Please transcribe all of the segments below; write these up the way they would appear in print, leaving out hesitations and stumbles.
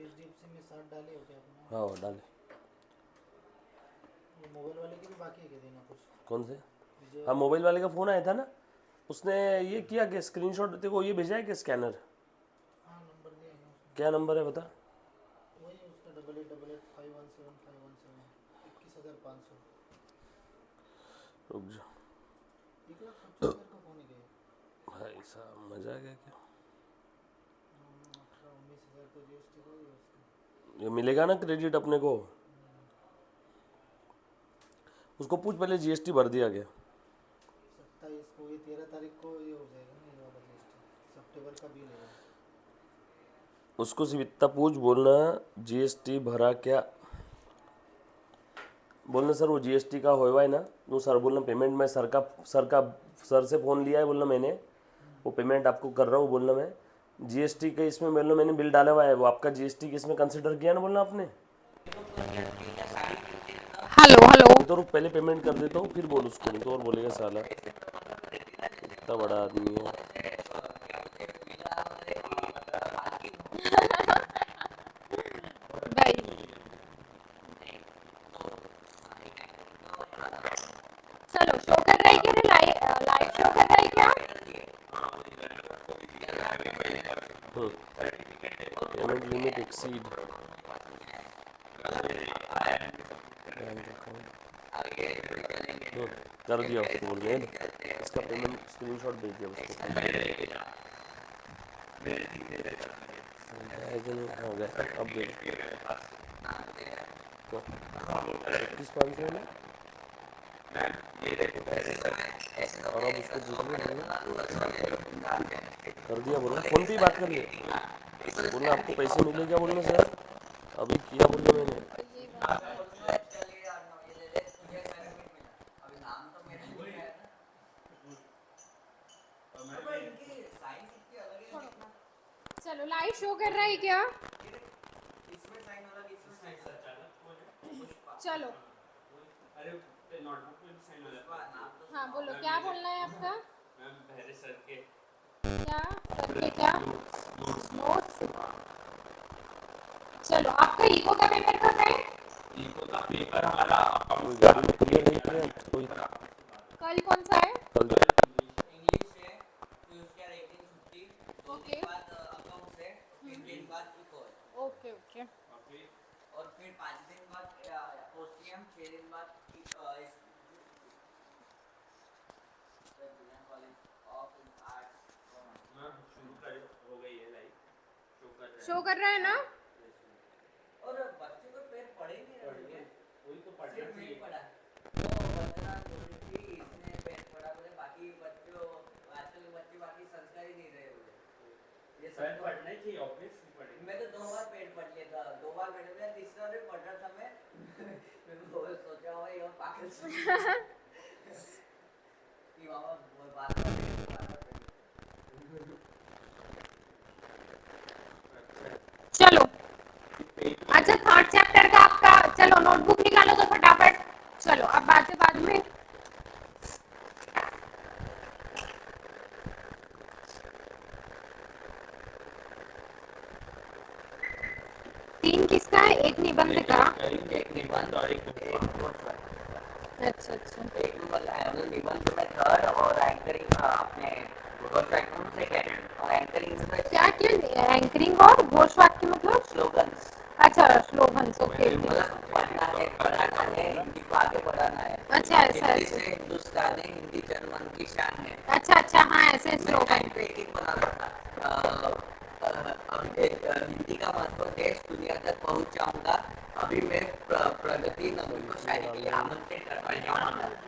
HDFC में 60 डाले हो क्या अपना? हाँ डाले। वो मोबाइल वाले के भी बाकी है क्या देना कुछ? कौन से? विजय हाँ वाले मोबाइल वाले का फ़ोन आया था ना, उसने ये किया कि स्क्रीनशॉट तेरे को ये भेजा है कि स्कैनर? हाँ नंबर दिया है ना उसमें। क्या नंबर है बता। वही है उसका 8888517517 21,500। रुक जा 1,25,000 का फ़ोन है क्या ये? भाई साहब, मजा आ गया क्या? 18-19,000 तो जीएसटी का ही है उसका। ये मिलेगा ना क्रेडिट अपने को? उसको पूछ पहले जीएसटी भर दिया गया? 27 को, ये 13 तारीख को ये हो जाएगा ना, ये वाला जीएसटी सितंबर का बिल है। उसको सिर्फ इतना पूछ, बोलना जीएसटी भरा क्या, बोलना सर वो जीएसटी का होएगा है ना, वो सर बोलना पेमेंट में सर से फ़ोन लिया है, बोलना मैंने वो पेमेंट आपको कर रहा हूँ, बोलना मैं जीएसटी के इसमें बोलना मैंने बिल डाला हुआ है, वो आपका जीएसटी के इसमें कंसिडर किया ना बोलना आपने। Hello hello. नहीं तो रुक पहले पेमेंट कर देता हूँ फिर बोल उसको, नहीं तो और बोलेगा साला इतना बड़ा आदमी है। भाई चलो शो कर रहा है क्या? लाइव लाइव शो कर रहा है क्या? पेमेंट लिमिट एक्सीड कर दिया उसको, बोल रहे इसका पेमेंट स्क्रीनशॉट भेज दिया उसको। हो गया अब दे तो 21,500 में, और अब उसको दूसरे कर दिया, बोला फ़ोन पे ही बात कर लिए, बोलना आपको पैसे मिले क्या, बोलना सर अभी किया, बोलना मैंने। ये बात है। छोड़ो ना। चलो लाइव शो कर रहा है क्या? चलो हाँ बोलो, क्या बोलना है आपका? क्या सर के क्या नोट्स? चलो आपका ईको का पेपर कब है? कोई गाड़ी में क्लियर नहीं किया कोई, कल कौन सा है? कल ओके ओके ओके। शो कर रहा है ना? चलो अच्छा थर्ड चैप्टर का आपका, चलो नोटबुक निकालो तो फटाफट। चलो अब बाद में। तीन किसका है? एक निबंध का। अच्छा अच्छा क्या क्या एंकरिंग और घोष वाक्य मतलब? अच्छा स्लोगन्स, ओके। अच्छा ऐसा अच्छा अच्छा हाँ ऐसे स्लोगन।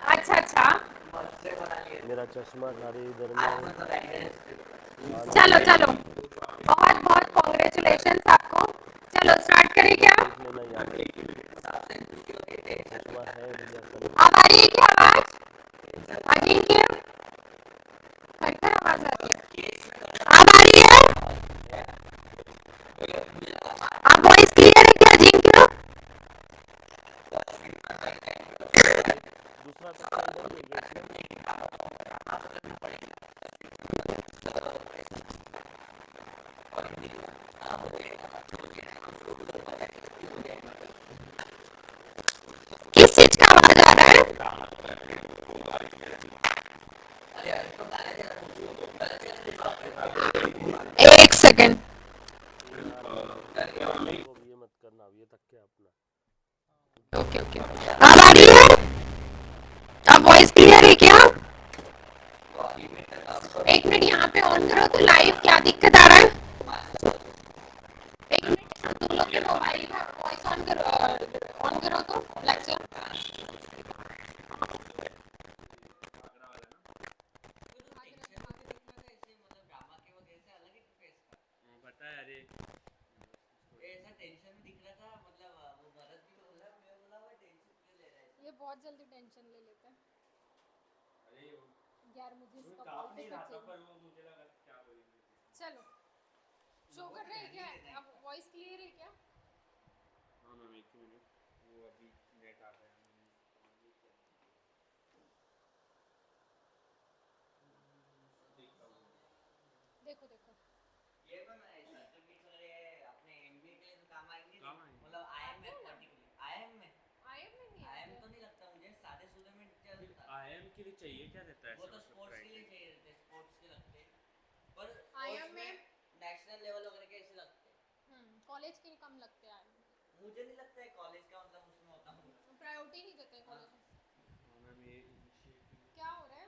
अच्छा अच्छा मेरा चश्मा सारे इधर में। चलो चलो बहुत बहुत कॉन्ग्रेचुलेशन आपको। चलो स्टार्ट करें क्या? देख लेना याद चश्मा है भैया सर। अब आ रही है क्या आवाज? अजिंक्य कर कर आवाज आ रही है। अब आ रही है? अब वॉइस क्लियर है क्या अजिंक्य? दूसरा चश्मा इधर ही है क्या इसमें? सेकंड। तो ये मत करना, अब ये तक क्या अपना। ओके ओके, अब आ रही है? अब वॉइस क्लियर है क्या? एक मिनट यहाँ पे ऑन करो तो लाइव क्या दिक्कत आ रहा है? एक मिनट तुम लोग के मोबाइल का वॉइस ऑन करो तो लेक्चर। पता है, अरे ऐसा टेंशन में दिख रहा था, मतलब वो भरत भी बोला, मैं बोला वो टेंशन क्यों ले रहा है। ये बहुत जल्दी टेंशन ले लेता है अरे यार, मुझे इसका काम बहुत नहीं टिकट रहा था, चाहिए। पर वो मुझे लगा क्या बोलेंगे। चलो शो कर रहे हैं क्या? अब वॉइस क्लियर है क्या? हाँ मैम, एक मिनट, वो अभी नेट आ गया। देखो देखो, ये मैम सर्टिफिकेट वगैरह अपने एमबीए के लिए तो काम आएंगे, काम आएंगे। मतलब आईएम में आते हैं ना। पर्टिकुलर आईएम में आईएम में नहीं आईएम आते तो नहीं लगता मुझे, सादे सूदे में चलता। आईएम के लिए चाहिए क्या रहता है? वो तो स्पोर्ट्स के लिए चाहिए रहते, स्पोर्ट्स के लगते हैं, पर IIM स्पोर्ट्स में नेशनल लेवल वगैरह के ऐसे लगते हैं। कॉलेज के कम लगते हैं IIM मुझे नहीं लगता है कॉलेज का मतलब उसमें होता हूँ। में, प्रायोरिटी नहीं देते कॉलेज में। मैम ये इनिशिएटिंग क्या हो रहा है?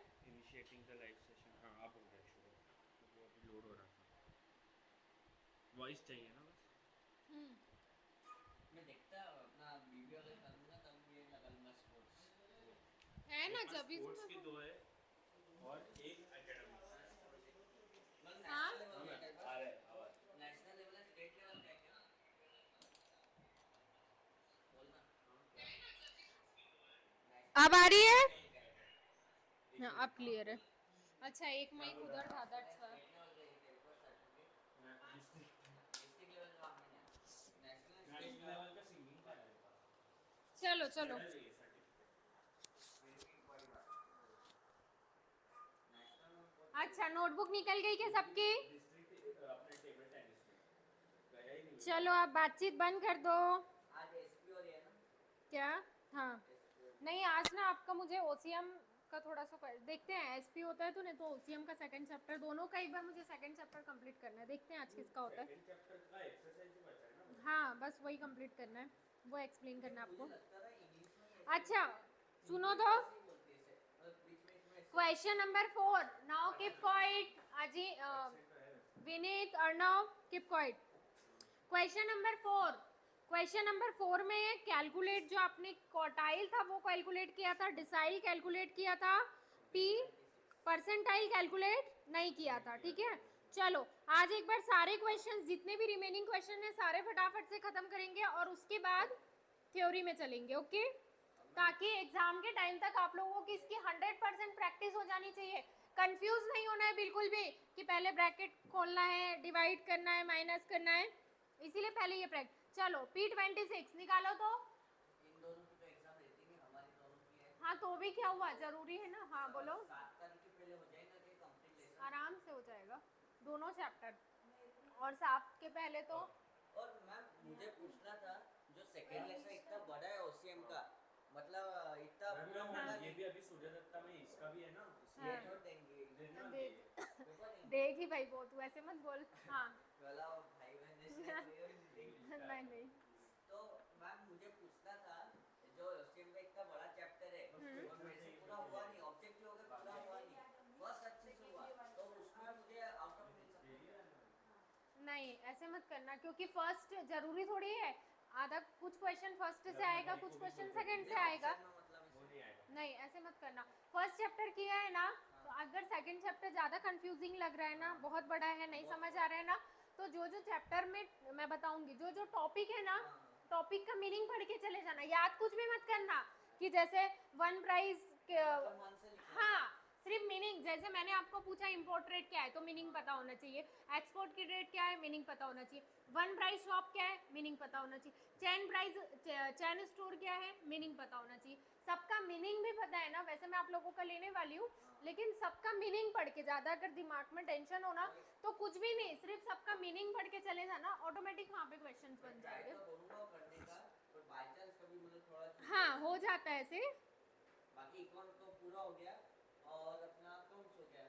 द लाइव सेशन, हाँ अब हो गया शुरू, वो अभी लोड हो रहा था। वॉइस चाहिए ना बस। मैं देखता अपना वीडियो अगर करूँगा तब ये लगा लूँगा स्पोर्ट्स है ना, जब भी स्पोर्ट्स के तुम्हें 2 है और एक एकेडमिक। मतलब हाँ? नेशनल लेवल का आ रहा है आवाज। नेशनल लेवल स्टेट लेवल का है क्या? बोलना अब आ रही है? हाँ अब क्लियर है। अच्छा एक माइक उधर था, दैट्स व्हाई। डिस्ट्रिक्ट लेवल का आपने नेशनल नेशनल लेवल का सिंगिंग का है। चलो चलो, अच्छा नोटबुक निकल गई क्या सबकी? डिस्ट्रिक्ट अपने टेबल टेनिस में गया ही नहीं। चलो आप बातचीत बंद कर दो। आज एसपी हो रही है ना? क्या? हाँ नहीं, आज ना आपका मुझे ओसीएम का थोड़ा सा देखते हैं, एसपी होता है तो, नहीं तो ओसीएम का सेकंड चैप्टर, दोनों का एक बार मुझे सेकंड चैप्टर कंप्लीट करना है। देखते हैं आज किसका होता है। सेकंड चैप्टर का एक्सरसाइज ही बचा है ना। हाँ बस वही कंप्लीट करना है, वो एक्सप्लेन करना है आपको। लगता था इंग्लिश में अच्छा सुनो तो, question number 4, now keep quiet. अजी Vineet, Arnav, keep quiet. Question number 4, question number 4 में कैलकुलेट, जो आपने क्वार्टाइल था वो कैलकुलेट किया था, डिसाइल कैलकुलेट किया था, पी परसेंटाइल कैलकुलेट नहीं किया था। ठीक है, चलो आज एक बार सारे क्वेश्चंस, जितने भी रिमेनिंग क्वेश्चन है सारे फटाफट से खत्म करेंगे और उसके बाद थ्योरी में चलेंगे। ओके, ताकि एग्जाम के टाइम तक आप लोगों की इसकी 100% प्रैक्टिस हो जानी चाहिए। कंफ्यूज नहीं होना है बिल्कुल भी कि पहले ब्रैकेट खोलना है, डिवाइड करना है, माइनस करना है, इसीलिए पहले ये प्रैक्टिस। चलो P26 निकालो तो। इन दोनों की तो एग्जाम रहती नहीं, हमारी दोनों की है। हाँ तो भी क्या हुआ, जरूरी है ना। हाँ बोलो। 7 तारीख के पहले हो जाएगा कि कंप्लीट लेसन? आराम से हो जाएगा दोनों चैप्टर, और 7 के पहले तो। और मैम मुझे पूछना था, जो सेकंड लेसन इतना बड़ा है ओसीएम का, मतलब इतना पूरा होगा ये भी अभी सूर्य दत्ता में इसका भी है ना, हाँ। ये छोड़ देंगे देना देख पेपर देंगे। देख ही भाई, वो तू ऐसे मत बोल। हाँ वाला भाई बहन जैसे नहीं नहीं, तो मैम मुझे पूछना था, जो ओसीएम का इतना बड़ा चैप्टर है और मेरे से पूरा हुआ नहीं, ऑब्जेक्टिव वगैरह पूरा हुआ नहीं, फर्स्ट अच्छे से हुआ, तो उसमें मुझे आउट ऑफ मिल सकता है? नहीं ऐसे मत करना, क्योंकि फर्स्ट जरूरी थोड़ी है, आधा कुछ क्वेश्चन फर्स्ट से आएगा, कुछ क्वेश्चन सेकंड से आएगा। नहीं ऐसे मत करना, फर्स्ट चैप्टर किया है ना, तो अगर सेकंड चैप्टर ज्यादा कंफ्यूजिंग लग रहा है ना, बहुत बड़ा है, नहीं समझ आ रहा है ना, तो जो जो चैप्टर में मैं बताऊंगी, जो जो टॉपिक है ना, टॉपिक का मीनिंग पढ़ के चले जाना, याद कुछ भी मत करना कि जैसे वन प्राइस। हाँ सिर्फ मीनिंग, जैसे मैंने आपको पूछा इंपोर्ट रेट क्या है तो मीनिंग पता होना चाहिए, एक्सपोर्ट की रेट क्या है मीनिंग पता होना चाहिए, वन प्राइस शॉप क्या है मीनिंग पता होना चाहिए, चैन प्राइस चैन स्टोर क्या है मीनिंग पता होना चाहिए, सबका मीनिंग भी पता है ना। वैसे मैं आप लोगों का लेने वाली हूँ, लेकिन सबका मीनिंग पढ़ के, ज्यादा अगर दिमाग में टेंशन हो ना तो कुछ भी नहीं, सिर्फ सबका मीनिंग पढ़ के चले जाना, ऑटोमेटिक वहाँ पे क्वेश्चन बन जाएंगे। हाँ हो जाता है ऐसे। बाकी इकोन तो पूरा हो गया और अपना अकाउंट्स हो गया,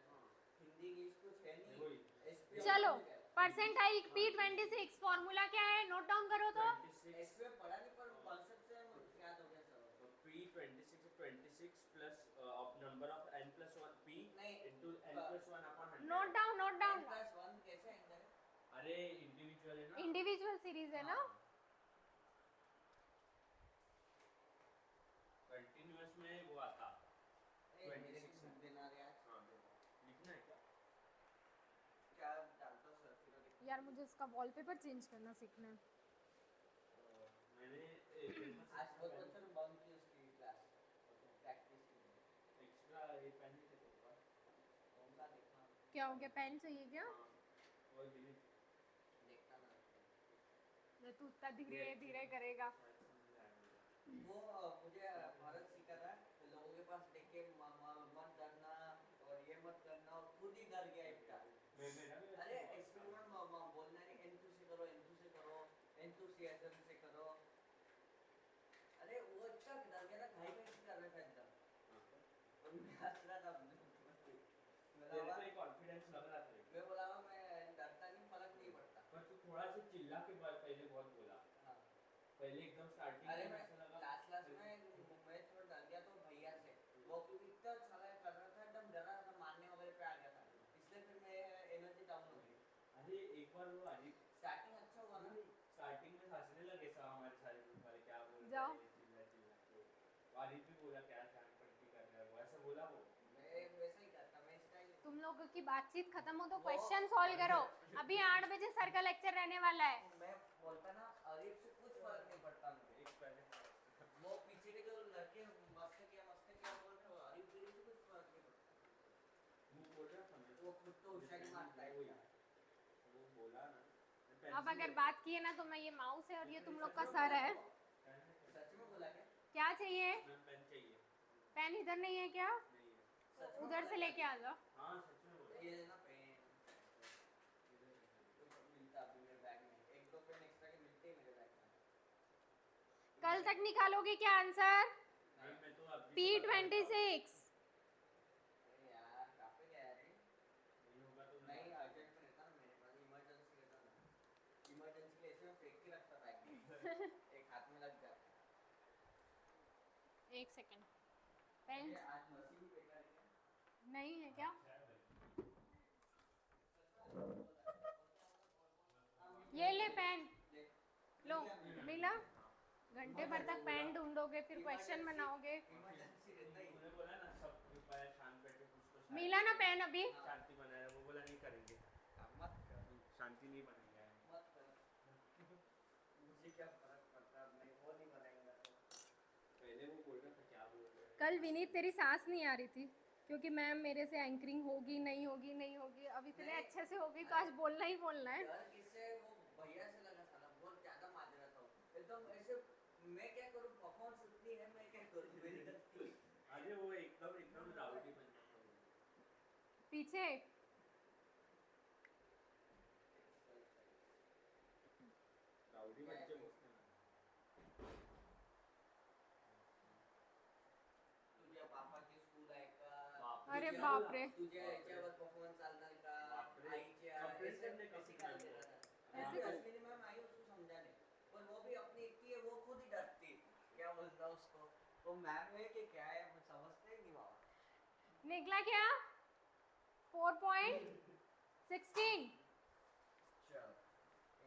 हिंदी इंग्लिश कुछ है नहीं। चलो परसेंटाइल P26 फॉर्मूला क्या है, नोट डाउन करो तो। 26 इसमें पढ़ा नहीं पर कॉन्सेप्ट से मुझे याद हो गया sir. P26 26 plus number of n plus 1 P नहीं, into n plus 1 upon 100. Note down, note down. n+1 कैसे आएंगे? अरे इंडिविजुअल है ना, इंडिविजुअल सीरीज है ना। कंटिन्यूअस में वो आता 26 है। दिन आ गया। हाँ लिखना है क्या? क्या डालता सर फिर लिख- यार मुझे इसका वॉलपेपर चेंज करना सीखना है। मैंने आज बहुत बच्चों ने बंक की उसकी क्लास प्रैक्टिस की। एक्स्ट्रा ये पेन नहीं थे तेरे पास? कौन सा देखना? क्या हो गया, पेन चाहिए क्या? हाँ, और डिलीट देखना ना। ये तू इतना धीरे धीरे करेगा। वो मुझे भारत सिखा रहा है लोगों के पास देख के मत डरना और ये मत करना और खुद ही डर गया इतना। अरे एक्सपेरिमेंट बोलना नहीं, एंथू से करो, एंथू से करो, एंथुसियाज्म से करो। अरे वो इतना डर गया ना, घाई घाई कर रहा था एकदम और मैं हंस रहा था। तेरे को एक कॉन्फिडेंस लग रहा था, मैं बोला मैं डरता नहीं, फर्क नहीं पड़ता। पर तू थोड़ा सा चिल्ला के बाद पहले बहुत बोला। हाँ। पहले एकदम स्टार्टिंग अरे में मैं ऐसा लगा लास्ट में मैं थोड़ा डर गया तो भैया से वो क्योंकि इतना साला कर रहा था, एकदम डरा था, मारने वगैरह पे आ गया था, इसलिए फिर मैं एनर्जी डाउन हो गई। अरे एक बार वो अजीब स्टार्टिंग अच्छा हुआ ना। स्टार्टिंग में हंसने लगे सब हमारे सारे ग्रुप वाले, क्या बोल रहे जाओ। हैं, चिल्ला चिल्ला के वारिद भी बोला क्या शाम पट्टी कर रहा है, वो ऐसा बोला वो। मैं वैसा ही करता, मैं स्टाइल तुम लोगों की बातचीत खत्म हो तो क्वेश्चन सॉल्व करो। अभी 8 बजे सर का लेक्चर रहने वाला है। मैं बोलता ना, अरीब से कुछ फर्क नहीं पड़ता मुझे। एक पहले वो पीछे के जो लड़के मस्त क्या बोल रहे हो, अरीब से कुछ फर्क नहीं पड़ता। वो बोल रहा था मैं वो खुद तो होशियारी मारता है। वही, वो बोला ना मैं अब pencil अगर ले- बात की है ना तो मैं, ये माउस है और ये तुम लोग का सर है। सच में बोला क्या? क्या चाहिए? मैं पेन चाहिए, पेन इधर नहीं है क्या? नहीं है। सच में उधर बोला से क्या? लेके आ जाओ। हाँ सच में बोला। ये लेना पेन मिलता अभी मेरे बैग में, एक दो पेन एक्स्ट्रा के मिलते ही मेरे बैग में। कल तक निकालोगे क्या आंसर? नहीं मैं तो अभी से बता देता हूँ। P26। अरे यार कहाँ पे गया रे? नहीं होगा तो नहीं अर्जेंट में रहता ना मेरे पास, इमरजेंसी रहता ना, इमरजेंसी के ऐसे में फेंक के रखता बैग में, एक हाथ में लग जाता। एक सेकंड। पेन ये आज मशीन बेकार है क्या? नहीं है क्या? ये ले पेन, लो मिला। घंटे भर तक पेन ढूंढोगे, फिर क्वेश्चन बनाओगे। इमरजेंसी रहता ही। तूने बोला ना सब ग्रुप वाले शांत बैठे कुछ तो शांति- मिला ना पेन अभी? शांति बनाया, वो बोला नहीं करेंगे, मत कर, शांति नहीं बनाएंगे। मत कर। मुझे क्या फर्क पड़ता है, नहीं वो नहीं बनाएगा तो। पहले वो बोल रहा था क्या बोल रहे हैं। कल विनीत तेरी सांस नहीं आ रही थी क्योंकि मैम मेरे से एंकरिंग होगी नहीं होगी नहीं होगी, अब इतने नहीं। अच्छे से होगी तो आज बोलना ही बोलना है। डर किससे, वो भैया से लगा साला, बहुत ज्यादा मार रहा था वो। एकदम ऐसे मैं क्या करूं, परफॉर्मेंस उतनी है, मैं क्या करूं, मेरी गलती हुई। अरे वो एकदम राउडी बन जाता है। पीछे राउडी बच्चे मस्त हैं। तुझ्या पापा की स्कूल आहे का? बाप अरे क्या बाप बोला? रे। तुझ्या याच्यावर परफॉर्मेंस चालणार का? बाप रे। आईच्या Complaint करने का ऐसे सीखना क्या है दे वो। रहा था? ऐसे ऐसे अश्विनी मैम आई उसको समझाने, पर वो भी अपनी इतनी है, वो खुद ही डरती, क्या बोलता उसको, वो मैम है कि क्या है, वो समझते ही नहीं बाबा। निकला क्या? 4.16। चल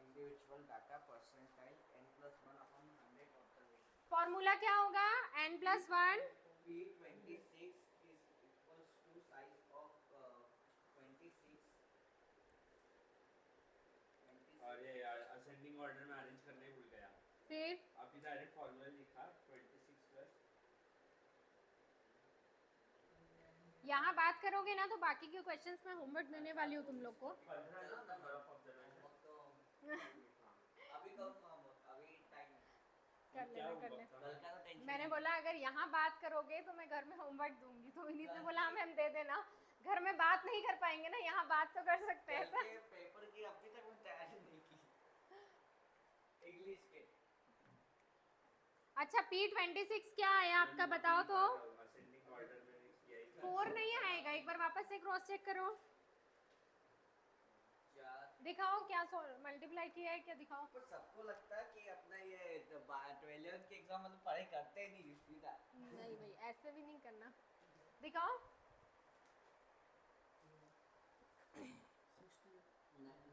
individual data percentile n+1 upon 100 observation. Formula क्या होगा? n+1 P26 is equals to size of 26 अरे यार असेंडिंग ऑर्डर में अरेंज करने ही भूल गया। फिर अभी डायरेक्ट फॉर्मूला लिखा 26 प्लस यहाँ बात करोगे ना तो बाकी के क्वेश्चंस में होमवर्क देने वाली हूँ तुम लोग को। 15 नंबर ऑफ ऑब्जर्वेशन। अभी करूँगा, अभी टाइम कर लेना कर लेना। कल का तो टेंशन मैंने बोला अगर यहाँ बात करोगे तो मैं घर में होमवर्क दूंगी, तो विनीत ने बोला हाँ मैम दे देना। घर में बात नहीं कर पाएंगे ना, यहाँ बात तो कर सकते हैं कल सर। के पेपर की अभी तक मैं तैयारी नहीं की, इंग्लिश के। अच्छा P26 क्या है आपका बताओ तो। असेंडिंग ऑर्डर में किया ही था। 4 नहीं आएगा, एक बार वापस से क्रॉस चेक करो। दिखाओ क्या मल्टीप्लाई किया है, क्या दिखाओ। पर सबको लगता है कि अपना ये 12th के एग्जाम मतलब पढ़ाई करते ही नहीं सीधा। नहीं भाई ऐसे भी नहीं करना, दिखाओ।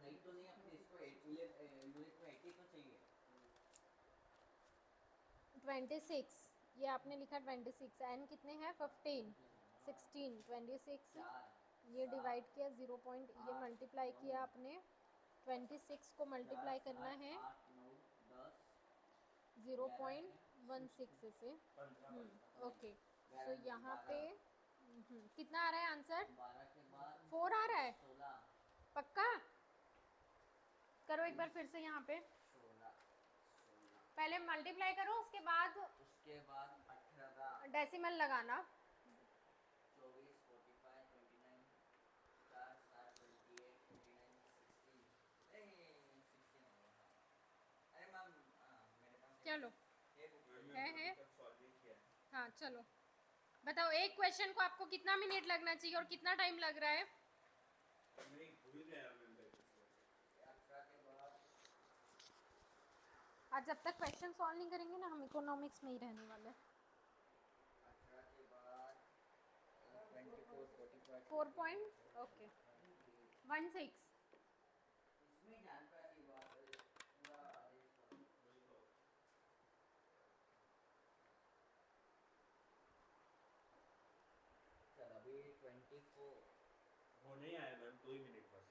नहीं तो नहीं, अपने इसको यूनिट में 80 तो चाहिए। 26, ये आपने लिखा 26, एन कितने हैं 15, 16, 26, ये डिवाइड किया 0 पॉइंट, ये मल्टीप्लाई किया आपने 26 को मल्टीप्लाई करना है 0.16 से। ओके, सो यहाँ पे कितना आ रहा है आंसर? 12 के बाद 4 आ रहा है 16, पक्का? करो एक बार फिर से यहाँ पे, 16, पहले मल्टीप्लाई करो उसके बाद उसके बाद 18, डेसिमल लगाना। 24, 45, 29, 4, 7, 28, 29, 16, नहीं 16 होगा। अरे मैम मेरे पास चलो है तक सॉल्व नहीं किया है। हाँ चलो बताओ, एक क्वेश्चन को आपको कितना मिनट लगना चाहिए और कितना टाइम लग रहा है? मैं भूल गया मेंबर 18 के बाद आज जब तक क्वेश्चन सॉल्व नहीं करेंगे ना, हम इकोनॉमिक्स में ही रहने वाले। 18 के बाद 24, 45, 4 पॉइंट ओके 16। इसमें जान पाया कि बात पूरा चल अभी 24, वो नहीं आया मैम, 2 ही मिनट बस।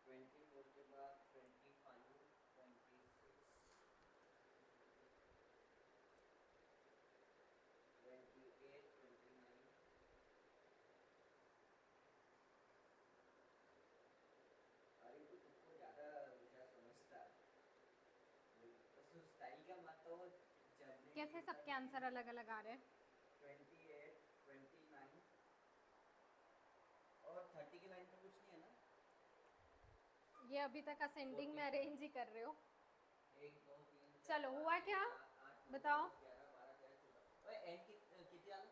24 के बाद 25, 26, 28, 29, अरे तो तुमको ज़्यादा विषय समझता है तो स्टाइल का मत तो वो जर्नी कैसे सबके आंसर अलग अलग आ रहे हैं? 28, 29 और 30 की लाइन में कुछ नहीं है ना? ये अभी तक असेंडिंग में अरेंज ही कर रहे हो। 1, 2, 3, चलो हुआ क्या बताओ। 11, 12, 13, 14। ओए एन कितनी आना?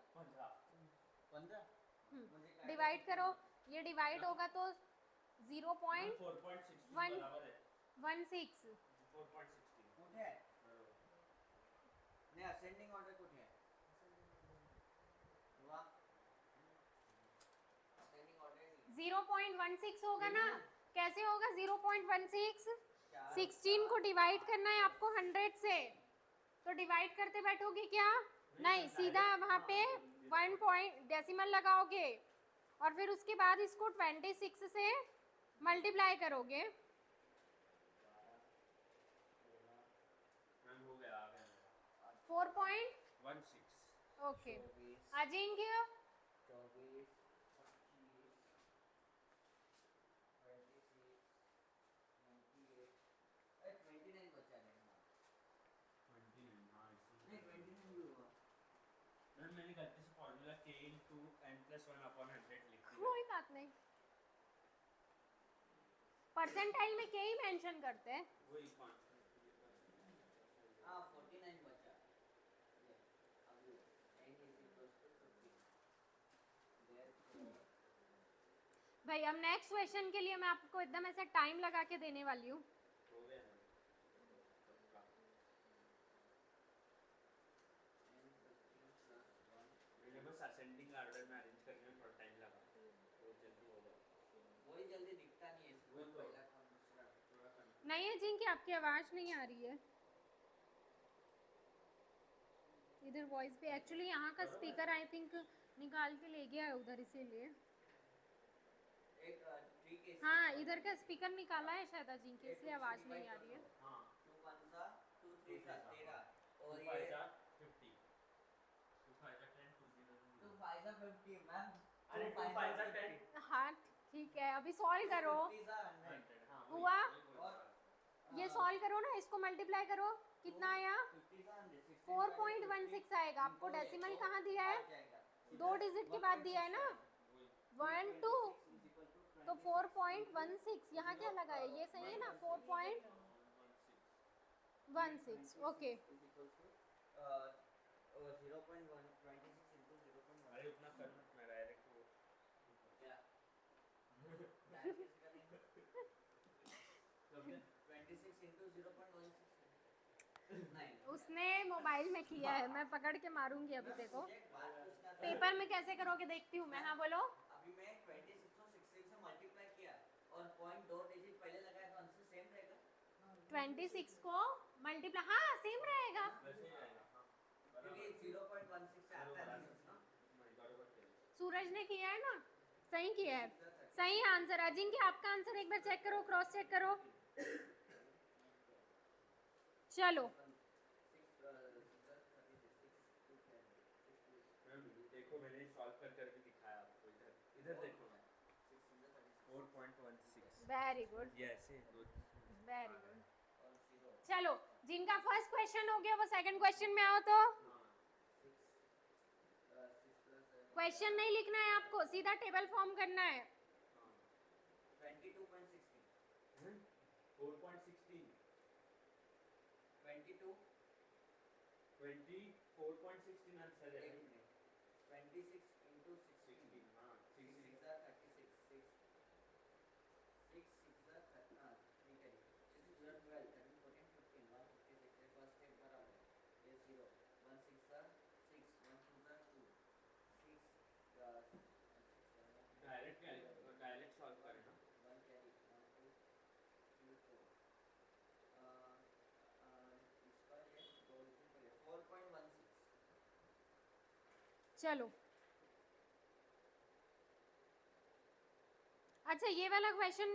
15। मुझे क्या डिवाइड करो, ये डिवाइड होगा तो 0.16 4.16 बराबर है 4.16। कुछ है? नहीं असेंडिंग ऑर्डर कुछ है? वाह असेंडिंग ऑर्डर नहीं 0.16 होगा ना? कैसे होगा 0.16? चार, 16 को डिवाइड करना है आपको 100 से, तो डिवाइड करते बैठोगे क्या? नहीं, सीधा वहाँ पे 1 पॉइंट डेसिमल लगाओगे और फिर उसके बाद इसको 26 से मल्टीप्लाई करोगे। मैम हो गया, आ गया मेरा 4.16 ओके 24, अजिंक्य 24, 25, 26, 28, 29 बचा है हाँ 29। हाँ नहीं इसी 29 भी हुआ मैम मैंने गलती से फॉर्मूला k * n+1/100 लिख दिया। कोई बात नहीं, परसेंटाइल में क्या ही मेंशन करते हैं। वही कांस्टेंट हाँ 49 बचा ये अभी n = 50 therefore भाई अब नेक्स्ट क्वेश्चन के लिए मैं आपको एकदम ऐसे टाइम लगा के देने वाली हूँ। हो गया ना सबका। n 15 + 1 मैंने बस असेंडिंग ऑर्डर में अरेंज करने में थोड़ा टाइम लगा, तो जल्दी होगा। वही जल्दी दिखता नहीं है इसको वही तो। पहला कौन दूसरा थोड़ा कंफ्यूज। नहीं है जिनकी आपकी आवाज़ नहीं आ रही है इधर, वॉइस भी एक्चुअली यहाँ का स्पीकर आई थिंक निकाल के ले गया है उधर, इसीलिए। एक ट्रिक है हाँ इधर का स्पीकर निकाला है शायद अजिंक्य, इसलिए आवाज़ नहीं आ रही है। हाँ 2 1 सा 2 3 सा 13 और 2 ये 5 सा 50 2 5 सा 10 2 5 सा 50 मैम अरे 2 5 सा 10 हाँ ठीक है, अभी सॉल्व करो। 50 सा 100 हाँ हुआ? और ये सॉल्व करो ना, इसको मल्टीप्लाई करो, कितना आया? 50 सा 100 4.16 आएगा। आपको डेसिमल कहाँ दिया है? 2 डिजिट के बाद दिया है ना, 1 2, तो 4.16 यहाँ क्या लगा है, ये सही है ना? 4.16 ओके 0.126 into 0.1 अरे उतना कर मत, मैं डायरेक्ट वो क्या डायरेक्ट कैसे करेंगे 0.16 नहीं उसने मोबाइल में किया है, मैं पकड़ के मारूंगी अभी देखो। मुझे एक बात पूछना था पेपर में कैसे करोगे देखती हूँ मैं। हाँ बोलो। अभी मैं 26 को 16 से मल्टीप्लाई किया और पॉइंट 2 डिजिट पहले लगाया तो आंसर सेम रहेगा 26 को मल्टीप्लाई, हाँ सेम रहेगा। वैसे ही आएगा हाँ क्योंकि 0.16 से आता नहीं है ना बराबर करेगा सूरज ने किया है ना, सही किया है, सही आंसर। अजिंक्य आपका आंसर एक बार चेक करो, क्रॉस चेक करो। चलो मैम देखो मैंने सॉल्व करके दिखाया आपको इधर इधर देखो 4.16 वेरी गुड, ये ऐसे दो वेरी गुड। चलो जिनका फर्स्ट क्वेश्चन हो गया वो सेकंड क्वेश्चन में आओ। तो क्वेश्चन नहीं लिखना है आपको, सीधा टेबल फॉर्म करना है। 22.16 4.16 22 24.16 आंसर है 26 into 16 16 हाँ 6 16 6 are 36 6 6 are 3 करिए 6 12 13 14 15 156 है फर्स्ट स्टेप बराबर ये 0 1 6 are 6 1 2 are 2 6 डायरेक्ट सॉल्व करें ना 1 carry 1 2 3 4 इसका ये 2 डिजिट 4.16 चलो अच्छा ये वाला क्वेश्चन,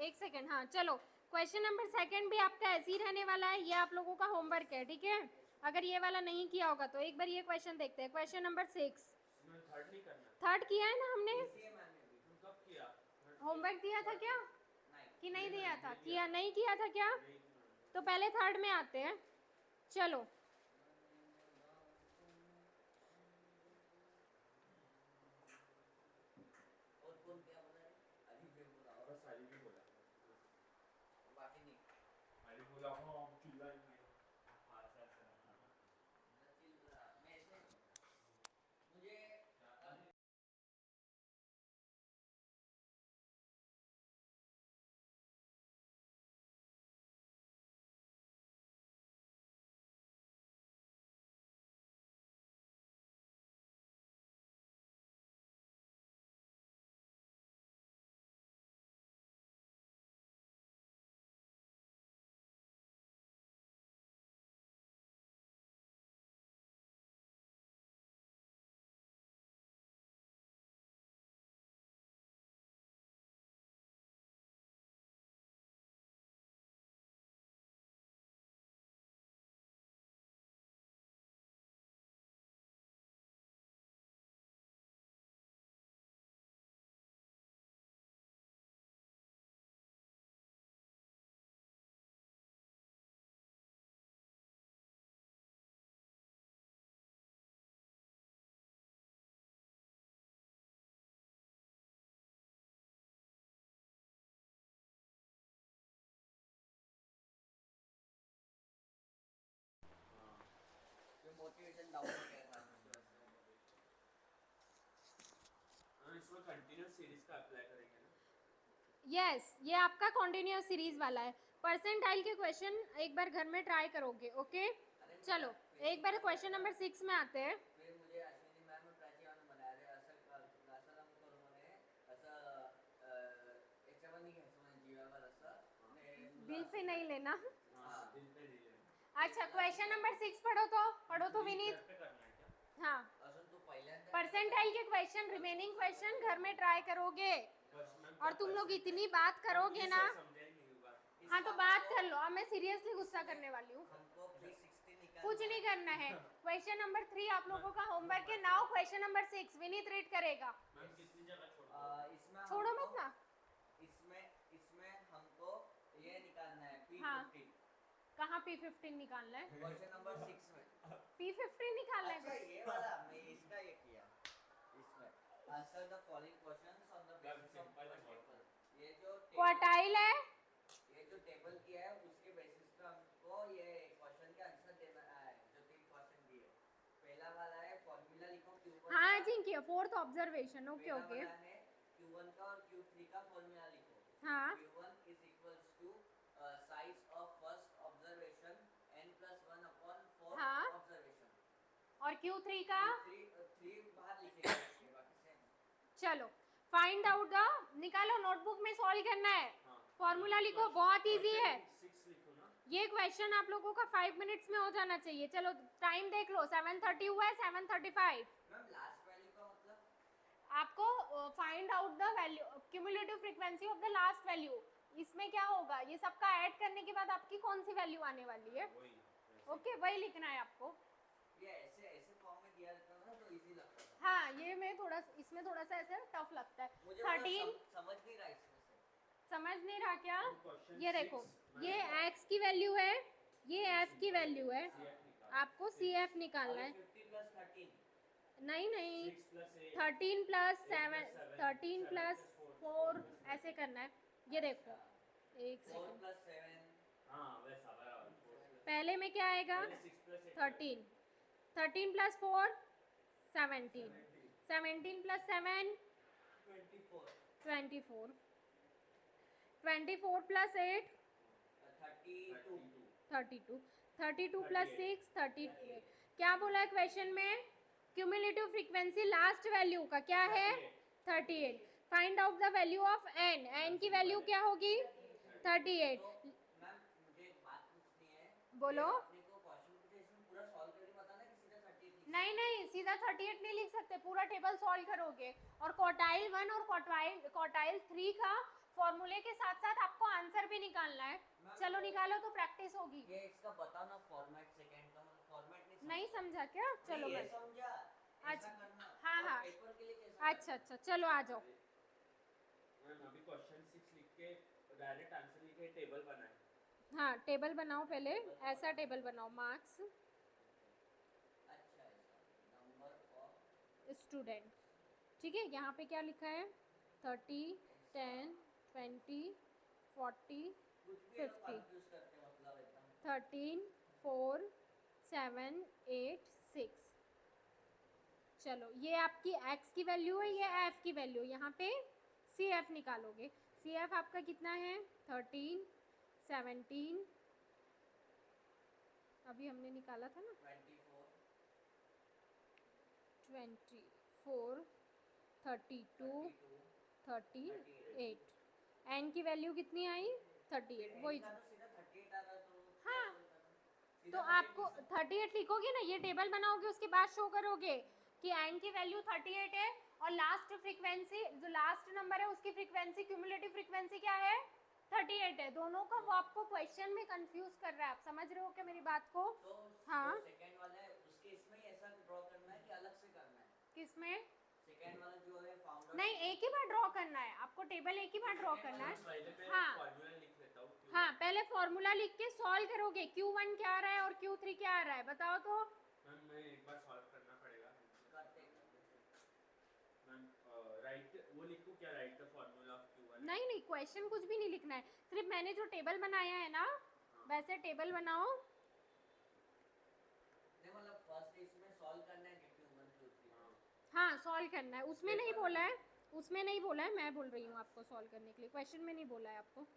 एक सेकंड, हाँ चलो क्वेश्चन नंबर सेकंड भी आपका ऐसे ही रहने वाला है, ये आप लोगों का होमवर्क है, ठीक है। अगर ये वाला नहीं किया होगा तो एक बार ये क्वेश्चन देखते हैं। क्वेश्चन नंबर 6 इसमें थर्ड नहीं करना थर्ड किया है ना हमने, इसी मैम ने भी तुम कब किया होमवर्क दिया था क्या नहीं कि नहीं दिया था? किया नहीं किया था क्या? नहीं तो पहले थर्ड में आते हैं। चलो और कौन क्या बोला है अभी फिर बोला और बस अली भी बोला बाकी नहीं अली बोला हाँ हम चिल्लाएंगे हाँ सर मैं ऐसे मुझे मोटिवेशन डाउन हो गया था इसमें कंटिन्यूस सीरीज का अप्लाई करेंगे ना यस ये आपका कॉन्टिन्यूस सीरीज वाला है। परसेंटाइल के क्वेश्चन एक बार घर में ट्राई करोगे, ओके। चलो एक बार क्वेश्चन नंबर 6 में आते हैं। फिर मुझे अश्विनी मैम और प्राची मैम ने बनाया रे असं हम करू म्हणे असं याच्यावर नाही घ्यायचं म्हणे जीवावर असं दिल पे नहीं लेना। हाँ दिल पे दिल अच्छा क्वेश्चन नंबर 6 पढ़ो तो विनीत। पे करना है क्या हाँ अजून तू पहिल्यांदा परसेंटाइल के क्वेश्चन, रिमेनिंग क्वेश्चन घर में ट्राई करोगे बस मैम और तुम लोग इतनी बात करोगे ना। समझा ही नहीं होगा हाँ तो बात कर लो, अब मैं सीरियसली गुस्सा करने वाली हूँ। हमको 360 निकाल कुछ नहीं करना है। क्वेश्चन नंबर 3 आप लोगों का होमवर्क है। Now question number 6 Vineet read करेगा। मैम कितनी जगह छोड़ दो इसमें छोड़ो हमको- मत ना। इसमें हमको ये निकालना है P15 हाँ। कहाँ P15 निकालना है? क्वेश्चन नंबर 6 में P15 निकालना अच्छा है। ये वाला मैं इसका ये किया इसमें answer the following questions on the basis of simple है बहुत। टेबल ये जो क्वार्टाइल है। ये जो टेबल किया है उसके बेसिस पे हमको ये क्वेश्चन के आंसर देना है जो 3 क्वेश्चन दिए पहला वाला है फॉर्मूला लिखो Q1 हाँ का। जी किया, फोर्थ ऑब्जर्वेशन, ओके पहला ओके। वाला है Q1 का और Q3 का फॉर्मूला लिखो हाँ Q1 is equals to size of first और Q3 का थ्री बाहर लिखेगा इसके बाकी सेम। चलो फाइंड आउट द, निकालो नोटबुक में सॉल्व करना है, हाँ। फॉर्मूला लिखो, बहुत इजी है 6 लिखो ना। ये क्वेश्चन, आप लोगों का 5 मिनट्स में हो जाना चाहिए। चलो टाइम देख लो, 7:30 हुआ है, 7:35। मैम लास्ट वैल्यू का मतलब आपको find out the value cumulative frequency of the last value, इसमें क्या होगा, ये सबका ऐड करने के बाद आपकी कौन सी वैल्यू आने वाली है, वही ओके वही लिखना है आपको। ये ऐसे ऐसे फॉर्म में दिया रहता था तो इजी लगता था हाँ ये में थोड़ा, इसमें थोड़ा सा ऐसे टफ लगता है। मुझे। 13 समझ नहीं रहा इसमें से। समझ नहीं रहा क्या, Question ये देखो 6 ये x की वैल्यू है, ये f की वैल्यू है, CF निकाल। आपको CF निकालना है। 50 प्लस 13 नहीं नहीं 6 plus 8 13 प्लस 7, 7, 13 7 प्लस plus 4 ऐसे करना है। ये देखो एक 4 सेकंड, प्लस 7 हाँ वैसा बराबर 4 plus पहले में क्या आएगा, पहले 6 plus 8 13, 13 plus 4 17, 17 plus 7 24 24, 24 plus 8 32 32, 32 plus 6 30। क्या बोला है क्वेश्चन में, क्यूमुलेटिव फ्रीक्वेंसी लास्ट वैल्यू का क्या है 38। Find out the value of n, n की वैल्यू क्या होगी 38। तो मैम मुझे एक बात पूछनी है। बोलो। ये अपने को क्वेश्चन पूछे इसमें पूरा सॉल्व करके बताना कि सीधा 38 लिख नहीं नहीं सीधा 38 नहीं लिख सकते, पूरा टेबल सॉल्व करोगे और क्वार्टाइल 1 और क्वार्टाइल 3 का फॉर्मूले के साथ साथ आपको आंसर भी निकालना है। चलो निकालो तो प्रैक्टिस होगी। ये इसका बताना फॉर्मेट सेकंड का मतलब फॉर्मेट नहीं समझा क्या, चलो नहीं, ये मैं समझा अच्छा, ऐसा करना हाँ और हाँ पेपर के लिए कैसा अच्छा अच्छा चलो आ जाओ। मैम अभी क्वेश्चन 6 लिख के डायरेक्ट आंसर लिख के टेबल बनाए। हाँ टेबल बनाओ पहले, ऐसा टेबल बनाओ, मार्क्स अच्छा ऐसा नंबर ऑफ स्टूडेंट, ठीक है। यहाँ पे क्या लिखा है 30 10 20 40 कुछ भी ये 50, कंफ्यूज करते मतलब एकदम 13 4 7 8 6। चलो ये आपकी x की वैल्यू है, ये f की वैल्यू, यहाँ पे CF निकालोगे। CF आपका कितना है 13 17, अभी हमने निकाला था ना 24 32 38। n की वैल्यू कितनी आई 38, वही तो सीधा 38 आ रहा तो हाँ सीधा तो 38 आपको 38 लिखोगे ना, ये टेबल बनाओगे उसके बाद शो करोगे कि n की वैल्यू 38 है और लास्ट फ्रीक्वेंसी जो लास्ट नंबर है उसकी फ्रीक्वेंसी क्यूमुलेटिव फ्रीक्वेंसी क्या है 38 है। दोनों का वो आपको क्वेश्चन में कंफ्यूज कर रहा है, आप समझ रहे हो क्या मेरी बात को। तो हाँ जो सेकंड वाला है उसके इसमें ही ऐसा ड्रॉ करना है कि अलग से करना है। किसमें, सेकंड वाला जो है फाउंड नहीं एक ही बार ड्रॉ करना है आपको, टेबल एक ही बार ड्रॉ करना है। पहले मैं हाँ फॉर्मूला लिख लेता हूँ क्यों। हाँ पहले फॉर्मूला लिख के सॉल्व करोगे, Q1 क्या आ रहा है और Q3 क्या आ रहा है बताओ तो। मैम मैं एक बार सॉल्व करना पड़ेगा। करते मैम राइट वो लिखूं क्या, right the formula of Q1। नहीं नहीं क्वेश्चन कुछ भी नहीं लिखना है, सिर्फ मैंने जो टेबल बनाया है ना वैसे टेबल बनाओ। नहीं मतलब फर्स्ट इसमें सॉल्व करना है कि Q1 Q3 हाँ सॉल्व करना है, उसमें नहीं बोला है, उसमें नहीं बोला है, मैं बोल रही हूँ आपको सॉल्व करने के लिए, क्वेश्चन में नहीं बोला है आपको।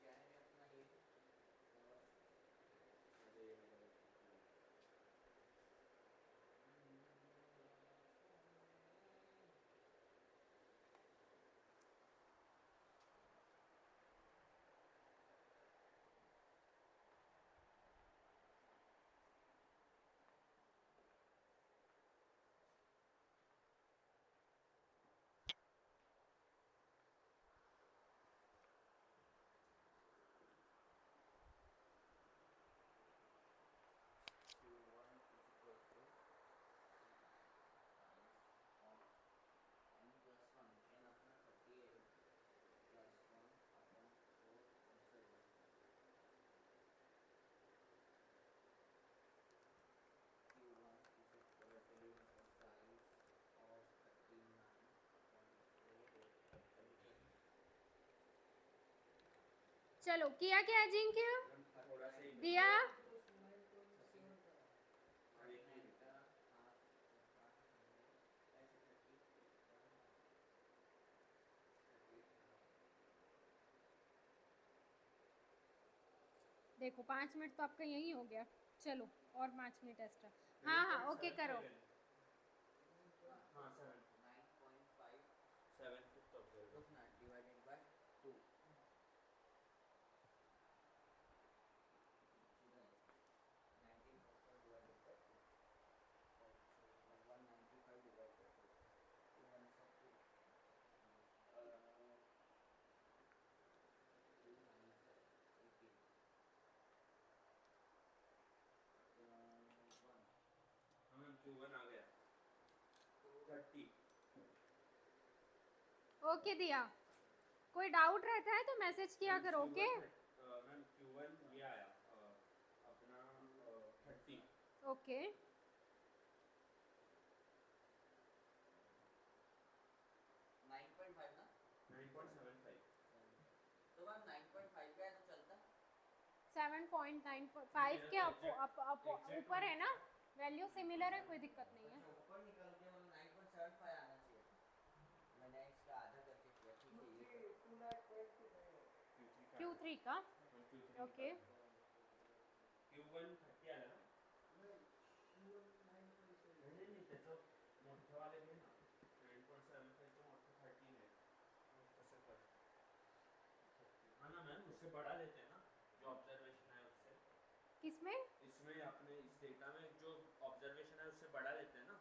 क्या है अपना ये चलो किया क्या अजिंक्य, थोड़ा सा ही दिया देखो 5 मिनट तो आपका यही हो गया, चलो और 5 मिनट एक्स्ट्रा। हाँ हाँ ओके करो। हाँ 9.5 7 फिफ्थ ऑब्जर्वेशन रुकना डिवाइडेड बाय 2 19.5 divided by 2 और 195 divided by 2 2 1 से 2 2 9 से 18 1 हाँ Q1 आ गया 30 ओके दिया, कोई डाउट रहता है तो मैसेज किया करो ओके। मैम Q1 ये आया अपना 30 ओके 9.5 ना 9.75 तो मैम 9.5 का है तो चलता 7.95 के ऊपर है ना, वैल्यू सिमिलर है, कोई दिक्कत नहीं है। अच्छा ऊपर निकल के मतलब 9.75 आना चाहिए। मैंने इसका आधा करके किया ठीक है ये Q3 का Q3 ओके Q1 30 आला ना नहीं त्याचं मोठं वाले घे ना 9.75 चं मोठं 13 आहे तसं कर 30 हाँ ना मैम उससे बढ़ा लेते हैं ना जो ऑब्जर्वेशन है उससे किसमें इसमें अपने इस डेटा में जो ऑब्जर्वेशन है उससे बढ़ा लेते हैं ना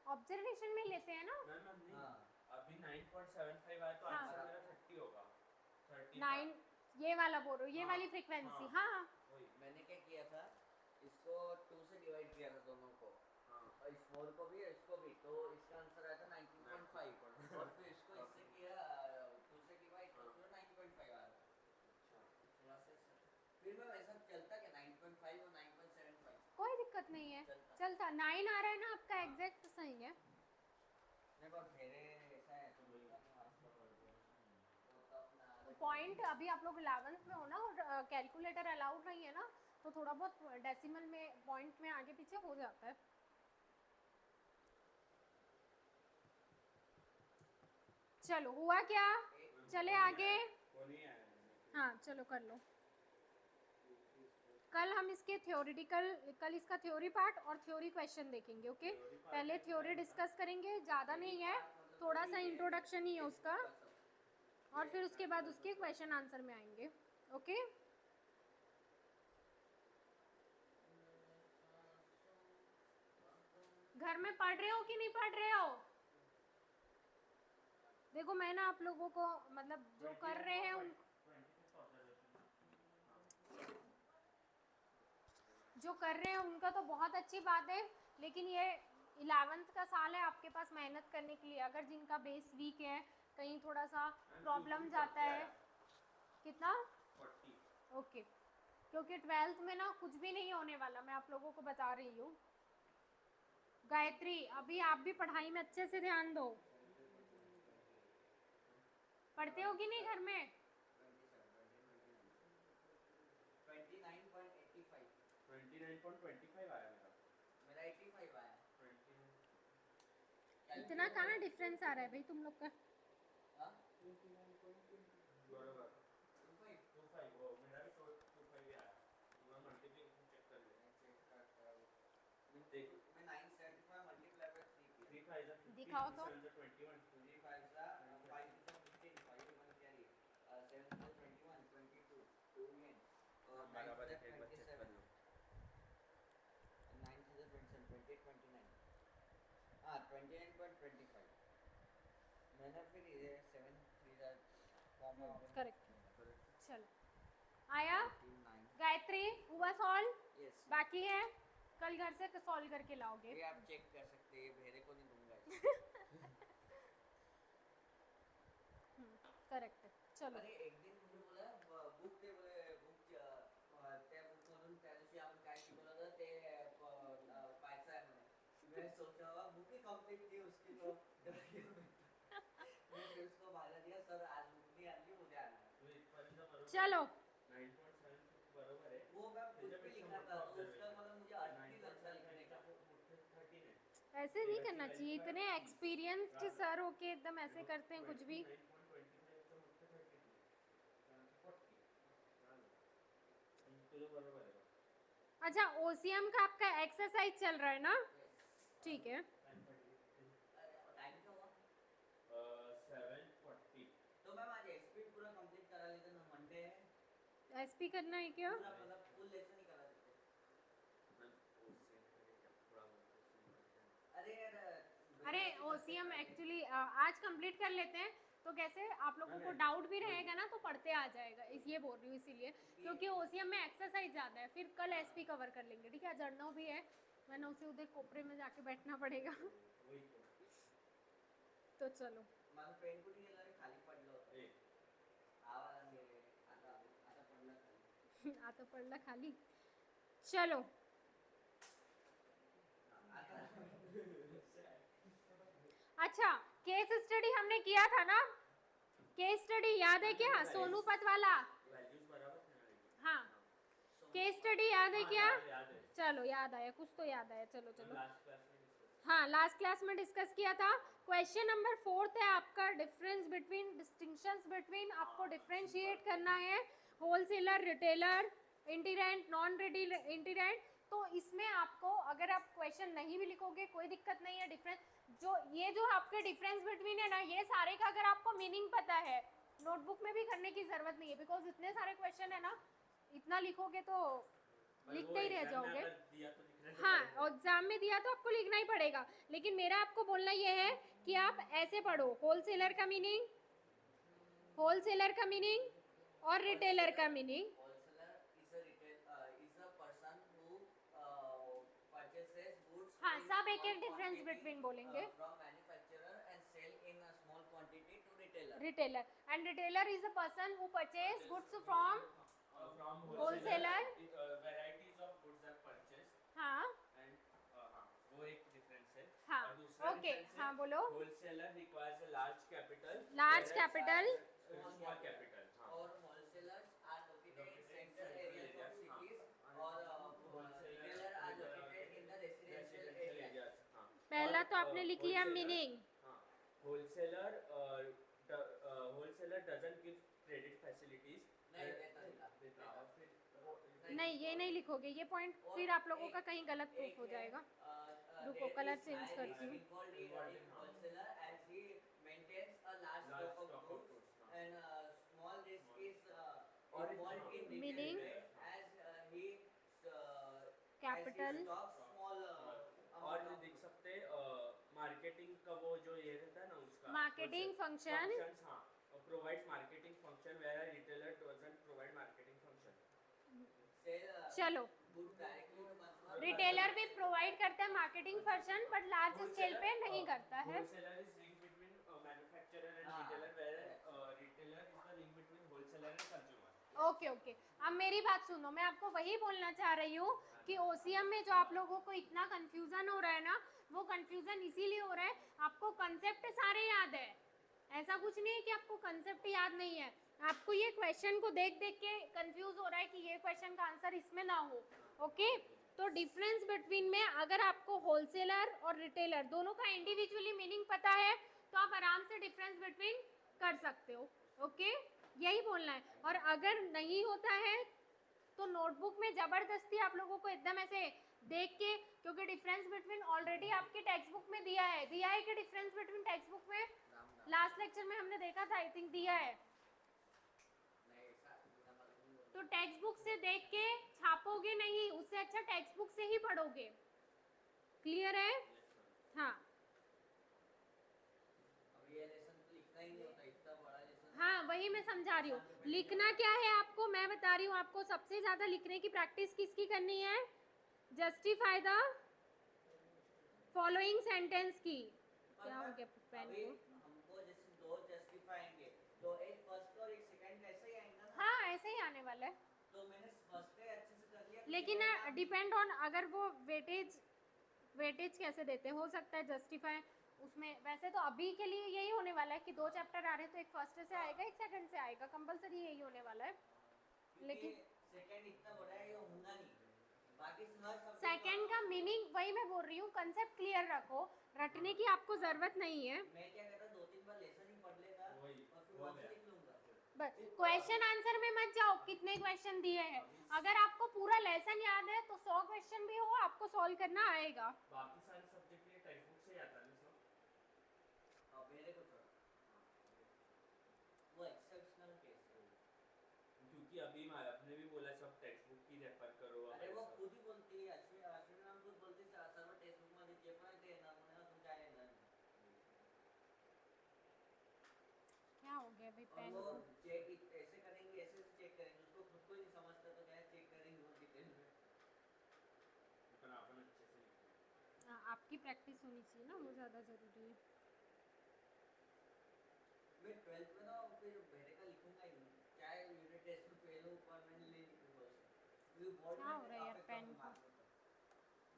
ऑब्जर्वेशन में लेते हैं ना। मैम मैम नहीं हाँ अभी 9.75 आया तो हाँ। आंसर मेरा 30 होगा 30 9 ये वाला बोल रहे हो, ये हाँ, वाली फ्रीक्वेंसी हाँ। हाँ। वही मैंने क्या किया था इसको 2 से डिवाइड किया था दोनों को हाँ और इस 4 को भी और इसको भी तो इसका आंसर आया था 19.5 और फिर इसको इससे किया 2 से डिवाइड तो उसमें 9.5 आ रहा अच्छा थोड़ा सा फिर मैं वैसा चलता क्या 9.5 और 9.75 कोई दिक्कत नहीं है, चलता। चलता 9 आ रहा है ना आपका एग्जैक्ट सही है। नहीं पर मेरे ऐसा है तो बोलता नहीं वास्तव वो तो अपना अलग पॉइंट अभी आप लोग 11th में हो ना और कैलकुलेटर अलाउड नहीं है ना, तो थोड़ा बहुत डेसिमल में पॉइंट में आगे पीछे हो जाता है। चलो हुआ क्या, चले आगे। वो नहीं आया मैंने हाँ चलो कर लो। कल हम इसके थ्योरेटिकल, कल इसका थ्योरी पार्ट और थ्योरी क्वेश्चन देखेंगे ओके। पहले थ्योरी डिस्कस करेंगे, ज़्यादा नहीं है, थोड़ा सा इंट्रोडक्शन ही है उसका, और फिर उसके बाद उसके क्वेश्चन आंसर में आएंगे ओके। घर में पढ़ रहे हो कि नहीं पढ़ रहे हो? देखो मैं ना आप लोगों को मतलब जो कर रहे हैं उन जो कर रहे हैं उनका तो बहुत अच्छी बात है, लेकिन ये 11th का साल है आपके पास मेहनत करने के लिए। अगर जिनका बेस वीक है, कहीं थोड़ा सा प्रॉब्लम जाता है। कितना 40 ओके क्योंकि 12th में ना कुछ भी नहीं होने वाला, मैं आप लोगों को बता रही हूँ। गायत्री अभी आप भी पढ़ाई में अच्छे से ध्यान दो। पढ़ते हो कि नहीं घर में? 29.85 29.25 आया मेरा 85 आया 29 इतना कहाँ डिफरेंस आ रहा है भाई तुम लोग का? हाँ बरोबर 25 25 वो मेरा भी 25 ही आया मैं मल्टीप्लिकेशन चेक कर ले देख मैं 975 मल्टीप्लाई बाय 3 3 5 is 50 दिखाओ तो। 7 is 21 3 5 सा 5 is 15 5 1 कैरी 7 is 21 22 2 again और 9 बराबर is है एक बार चेक कर 27 लो 9 is 27 20 29 हाँ 29.25 मैंने फिर ये 7 3 कॉमा करेक्ट चलो आया। 9 गायत्री हुआ सॉल्व? यस बाकी है कल घर से सॉल्व करके लाओगे। ये आप चेक कर सकते हैं, ये भेरे को नहीं दूंगा इसको। करेक्ट है चलो। अरे एक दिन मुझे बोला बुक ते बोले बुक त्या बुक मधून त्या दिवशी आपण काय शिकवलं होतं ते पाहायचं आहे म्हणे। मैं सोचा हुआ बुक ही कंप्लीट थी उसकी तो मैं फिर उसको भागा दिया सर आज बुक नहीं आनी मुझे आना है। तो इथपर्यंत बरोबर चलो 9.76 बरोबर आहे वो मैं कुछ भी लिखा था तो उसका मतलब मुझे अर्थ नहीं लगता लिखने का। 13 है ऐसे नहीं करना चाहिए, इतने एक्सपीरियंस्ड सर होके एकदम ऐसे करते हैं कुछ भी। 9.25 चं मोठं 32 40 झालं तुला तुझे बरोबर आहे अच्छा ओसीएम का आपका एक्सरसाइज चल रहा है ना, ठीक है। टाइम क्या हुआ 7:40 तो मैम आज एसपी पूरा कंप्लीट करा लेते ना, मंडे है एसपी करना है क्या? पूरा मतलब फुल लेसन ही करा देते। अरे यार अरे ओसीएम एक्चुअली आज कंप्लीट कर लेते हैं, तो कैसे आप लोगों को डाउट भी रहेगा ना तो पढ़ते आ जाएगा, इस ये बोल रही हूँ इसीलिए, क्योंकि ओसीएम में एक्सरसाइज ज़्यादा है, फिर कल एसपी कवर कर लेंगे, ठीक है। जड़ना भी है, मैंने उसे उधर कोपरे में जाके बैठना पड़ेगा। तो चलो माझं पेन कुठे गेलं रे, खाली पडलं होतं आवाज आले आता आता पडलं खाली आता पडला खाली, चलो। आता अच्छा केस स्टडी हमने किया था ना, केस स्टडी याद है क्या, सोनूपत वाला? व्हॅल्यूज बरोबर नाही हाँ केस स्टडी याद है क्या? याद है चलो याद आया, कुछ तो याद आया, चलो चलो। लास्ट क्लास में discuss हाँ लास्ट क्लास में डिस्कस किया था। क्वेश्चन नंबर 4 है आपका, डिफरेंस बिटवीन, डिस्टिंक्शंस बिटवीन, आपको डिफरेंशिएट करना है होलसेलर, रिटेलर, इंटीरेंट, नॉन इंटीरेंट। तो इसमें आपको अगर आप क्वेश्चन नहीं भी लिखोगे कोई दिक्कत नहीं है, डिफरेंस जो ये जो आपके डिफरेंस बिटवीन है ना, ये सारे का अगर आपको मीनिंग पता है नोटबुक में भी करने की जरूरत नहीं है, बिकॉज इतने सारे क्वेश्चन है ना, इतना लिखोगे तो लिखते ही रह जाओगे। दिया तो लिखना ही हाँ पड़ेगा। एग्जाम में दिया तो आपको लिखना ही पड़ेगा, लेकिन मेरा आपको बोलना ये है कि आप ऐसे पढ़ो, होलसेलर का मीनिंग, होलसेलर का मीनिंग और रिटेलर का meaning. wholesaler is a person who purchases goods हाँ in सब एक small एक डिफरेंस quantity, बिटवीन बोलेंगे। from manufacturer and sell in a small quantity to retailer. Retailer and retailer is a person who purchase goods from From Wholesaler. varieties of goods are purchased हाँ and हाँ वो एक difference है। हाँ, और दूसरा okay, difference है, हाँ, बोलो। wholesaler requires a large capital, Large whereas capital, small capital हाँ। और wholesalers are located in central areas of cities और retailer are located in the residential areas. हाँ। पहला और, तो आपने लिख लिया wholesaler- मीनिंग। हाँ, wholesaler doesn't give credit facilities। नहीं देता देता और फिर नहीं ये नहीं लिखोगे, ये पॉइंट फिर आप लोगों का कहीं गलत प्रूफ हो जाएगा। रुको, colour change करती हूँ। wholesaler as he maintains a large stock of goods and small risk is involved in retail Meaning? trade as he Capital. stocks small और जो देख सकते मार्केटिंग का वो जो ये रहता है ना उसका Marketing function. functions हाँ provides marketing function where a retailer doesn't provide marketing function। चलो good directly to consumer retailer भी प्रोवाइड करता है marketing function, but large scale पे नहीं करता है। Wholesaler is link between manufacturer and हाँ, retailer, where retailer is the link between wholesaler and consumer। Okay okay, अब मेरी बात सुनो, मैं आपको वही बोलना चाह रही हूँ कि ओसीएम में जो आप लोगों को इतना कंफ्यूजन हो रहा है ना, वो कंफ्यूजन इसीलिए हो रहा है आपको कंसेप्ट सारे याद है, ऐसा कुछ नहीं है कि आपको कंसेप्ट याद नहीं है, आपको ये क्वेश्चन को देख देख के कंफ्यूज हो रहा है कि ये क्वेश्चन का आंसर इसमें ना हो। ओके तो डिफरेंस बिटवीन में अगर आपको होलसेलर और रिटेलर दोनों का इंडिविजुअली मीनिंग पता है तो आप आराम से डिफरेंस बिटवीन कर सकते हो। ओके यही बोलना है, और अगर नहीं होता है तो नोटबुक में जबरदस्ती आप लोगों को एकदम ऐसे देख के, क्योंकि डिफरेंस बिटवीन ऑलरेडी आपके टेक्स्ट बुक में दिया है कि डिफरेंस बिटवीन टेक्स्ट बुक में लास्ट लेक्चर में हमने देखा था, आई थिंक दिया है, तो टेक्स्ट बुक से देख के छापोगे नहीं, उससे अच्छा टेक्स्ट बुक से ही पढ़ोगे। क्लियर है? हाँ अब ये लेसन तो लिखना ही नहीं होता, इतना बड़ा लेसन हाँ वही मैं समझा रही हूँ, लिखना क्या है आपको मैं बता रही हूँ, आपको सबसे ज्यादा लिखने की प्रैक्टिस किसकी करनी है? जस्टिफाई द फॉलोइंग सेंटेंस की। क्या हो गया पेन अभी को? हमको जैसे दो जस्टिफाएंगे तो एक फर्स्ट और एक सेकंड ऐसे ही आएगा ना, हाँ ऐसे ही आने वाला है, तो मैंने फर्स्ट पे अच्छे से कर लिया, लेकिन डिपेंड ऑन अगर वो वेटेज कैसे देते हैं, हो सकता है जस्टिफाई उसमें, वैसे तो अभी के लिए यही होने वाला है कि 2 चैप्टर आ रहे हैं तो एक फर्स्ट से आएगा एक सेकंड से आएगा, कंपलसरी यही होने वाला है। लेकिन सेकंड इतना बड़ा है ये होगा नहीं, बाकी हर सब्जेक्ट सेकंड का मीनिंग वही मैं बोल रही हूँ, कंसेप्ट क्लियर रखो, रटने की आपको जरूरत नहीं है। मैं क्या कहता 2-3 बार लेसन ही पढ़ लेता वही, और फिर हो वहां से गया। लिख लूंगा। बस क्वेश्चन आंसर में मत जाओ कितने क्वेश्चन दिए हैं। अगर आपको पूरा लेसन याद है तो 100 क्वेश्चन भी हो आपको सॉल्व करना आएगा। बाकी सारे सब्जेक्ट के टेक्स्ट बुक से ही आता है ना सब। और मेरे को छोड़ो, वो एक्सेप्शनल केस है। क्योंकि अभी आपने भी बोला सब टेक्स्ट बुक की रेफर करो। अरे वो खुद ही बोलती है, अश्विनी नाम खुद बोलती है सर्व टेक्स्ट बुक मध्ये जे पण आहे ते नमुना समजायला येणार नाही। क्या हो गया भाई और पेन वो को? चेक ऐसे करेंगे, ऐसे चेक करेंगे, उसको खुद को नहीं समझता तो क्या चेक करेंगे वो डिटेल में। पर अपन अच्छे से लिखते हाँ, आपकी प्रैक्टिस होनी चाहिए ना, वो ज़्यादा ज़रूरी है। मैं 12th में ना फिर मेरे का लिखूंगा ही नहीं, चाहे यूनिट टेस्ट में फेल हूँ पर मैं नहीं लिखूंगा उसे, क्योंकि बोर्ड क्या में हो रहा है यार अफेक्ट पेन होगा को? मार्क्स में।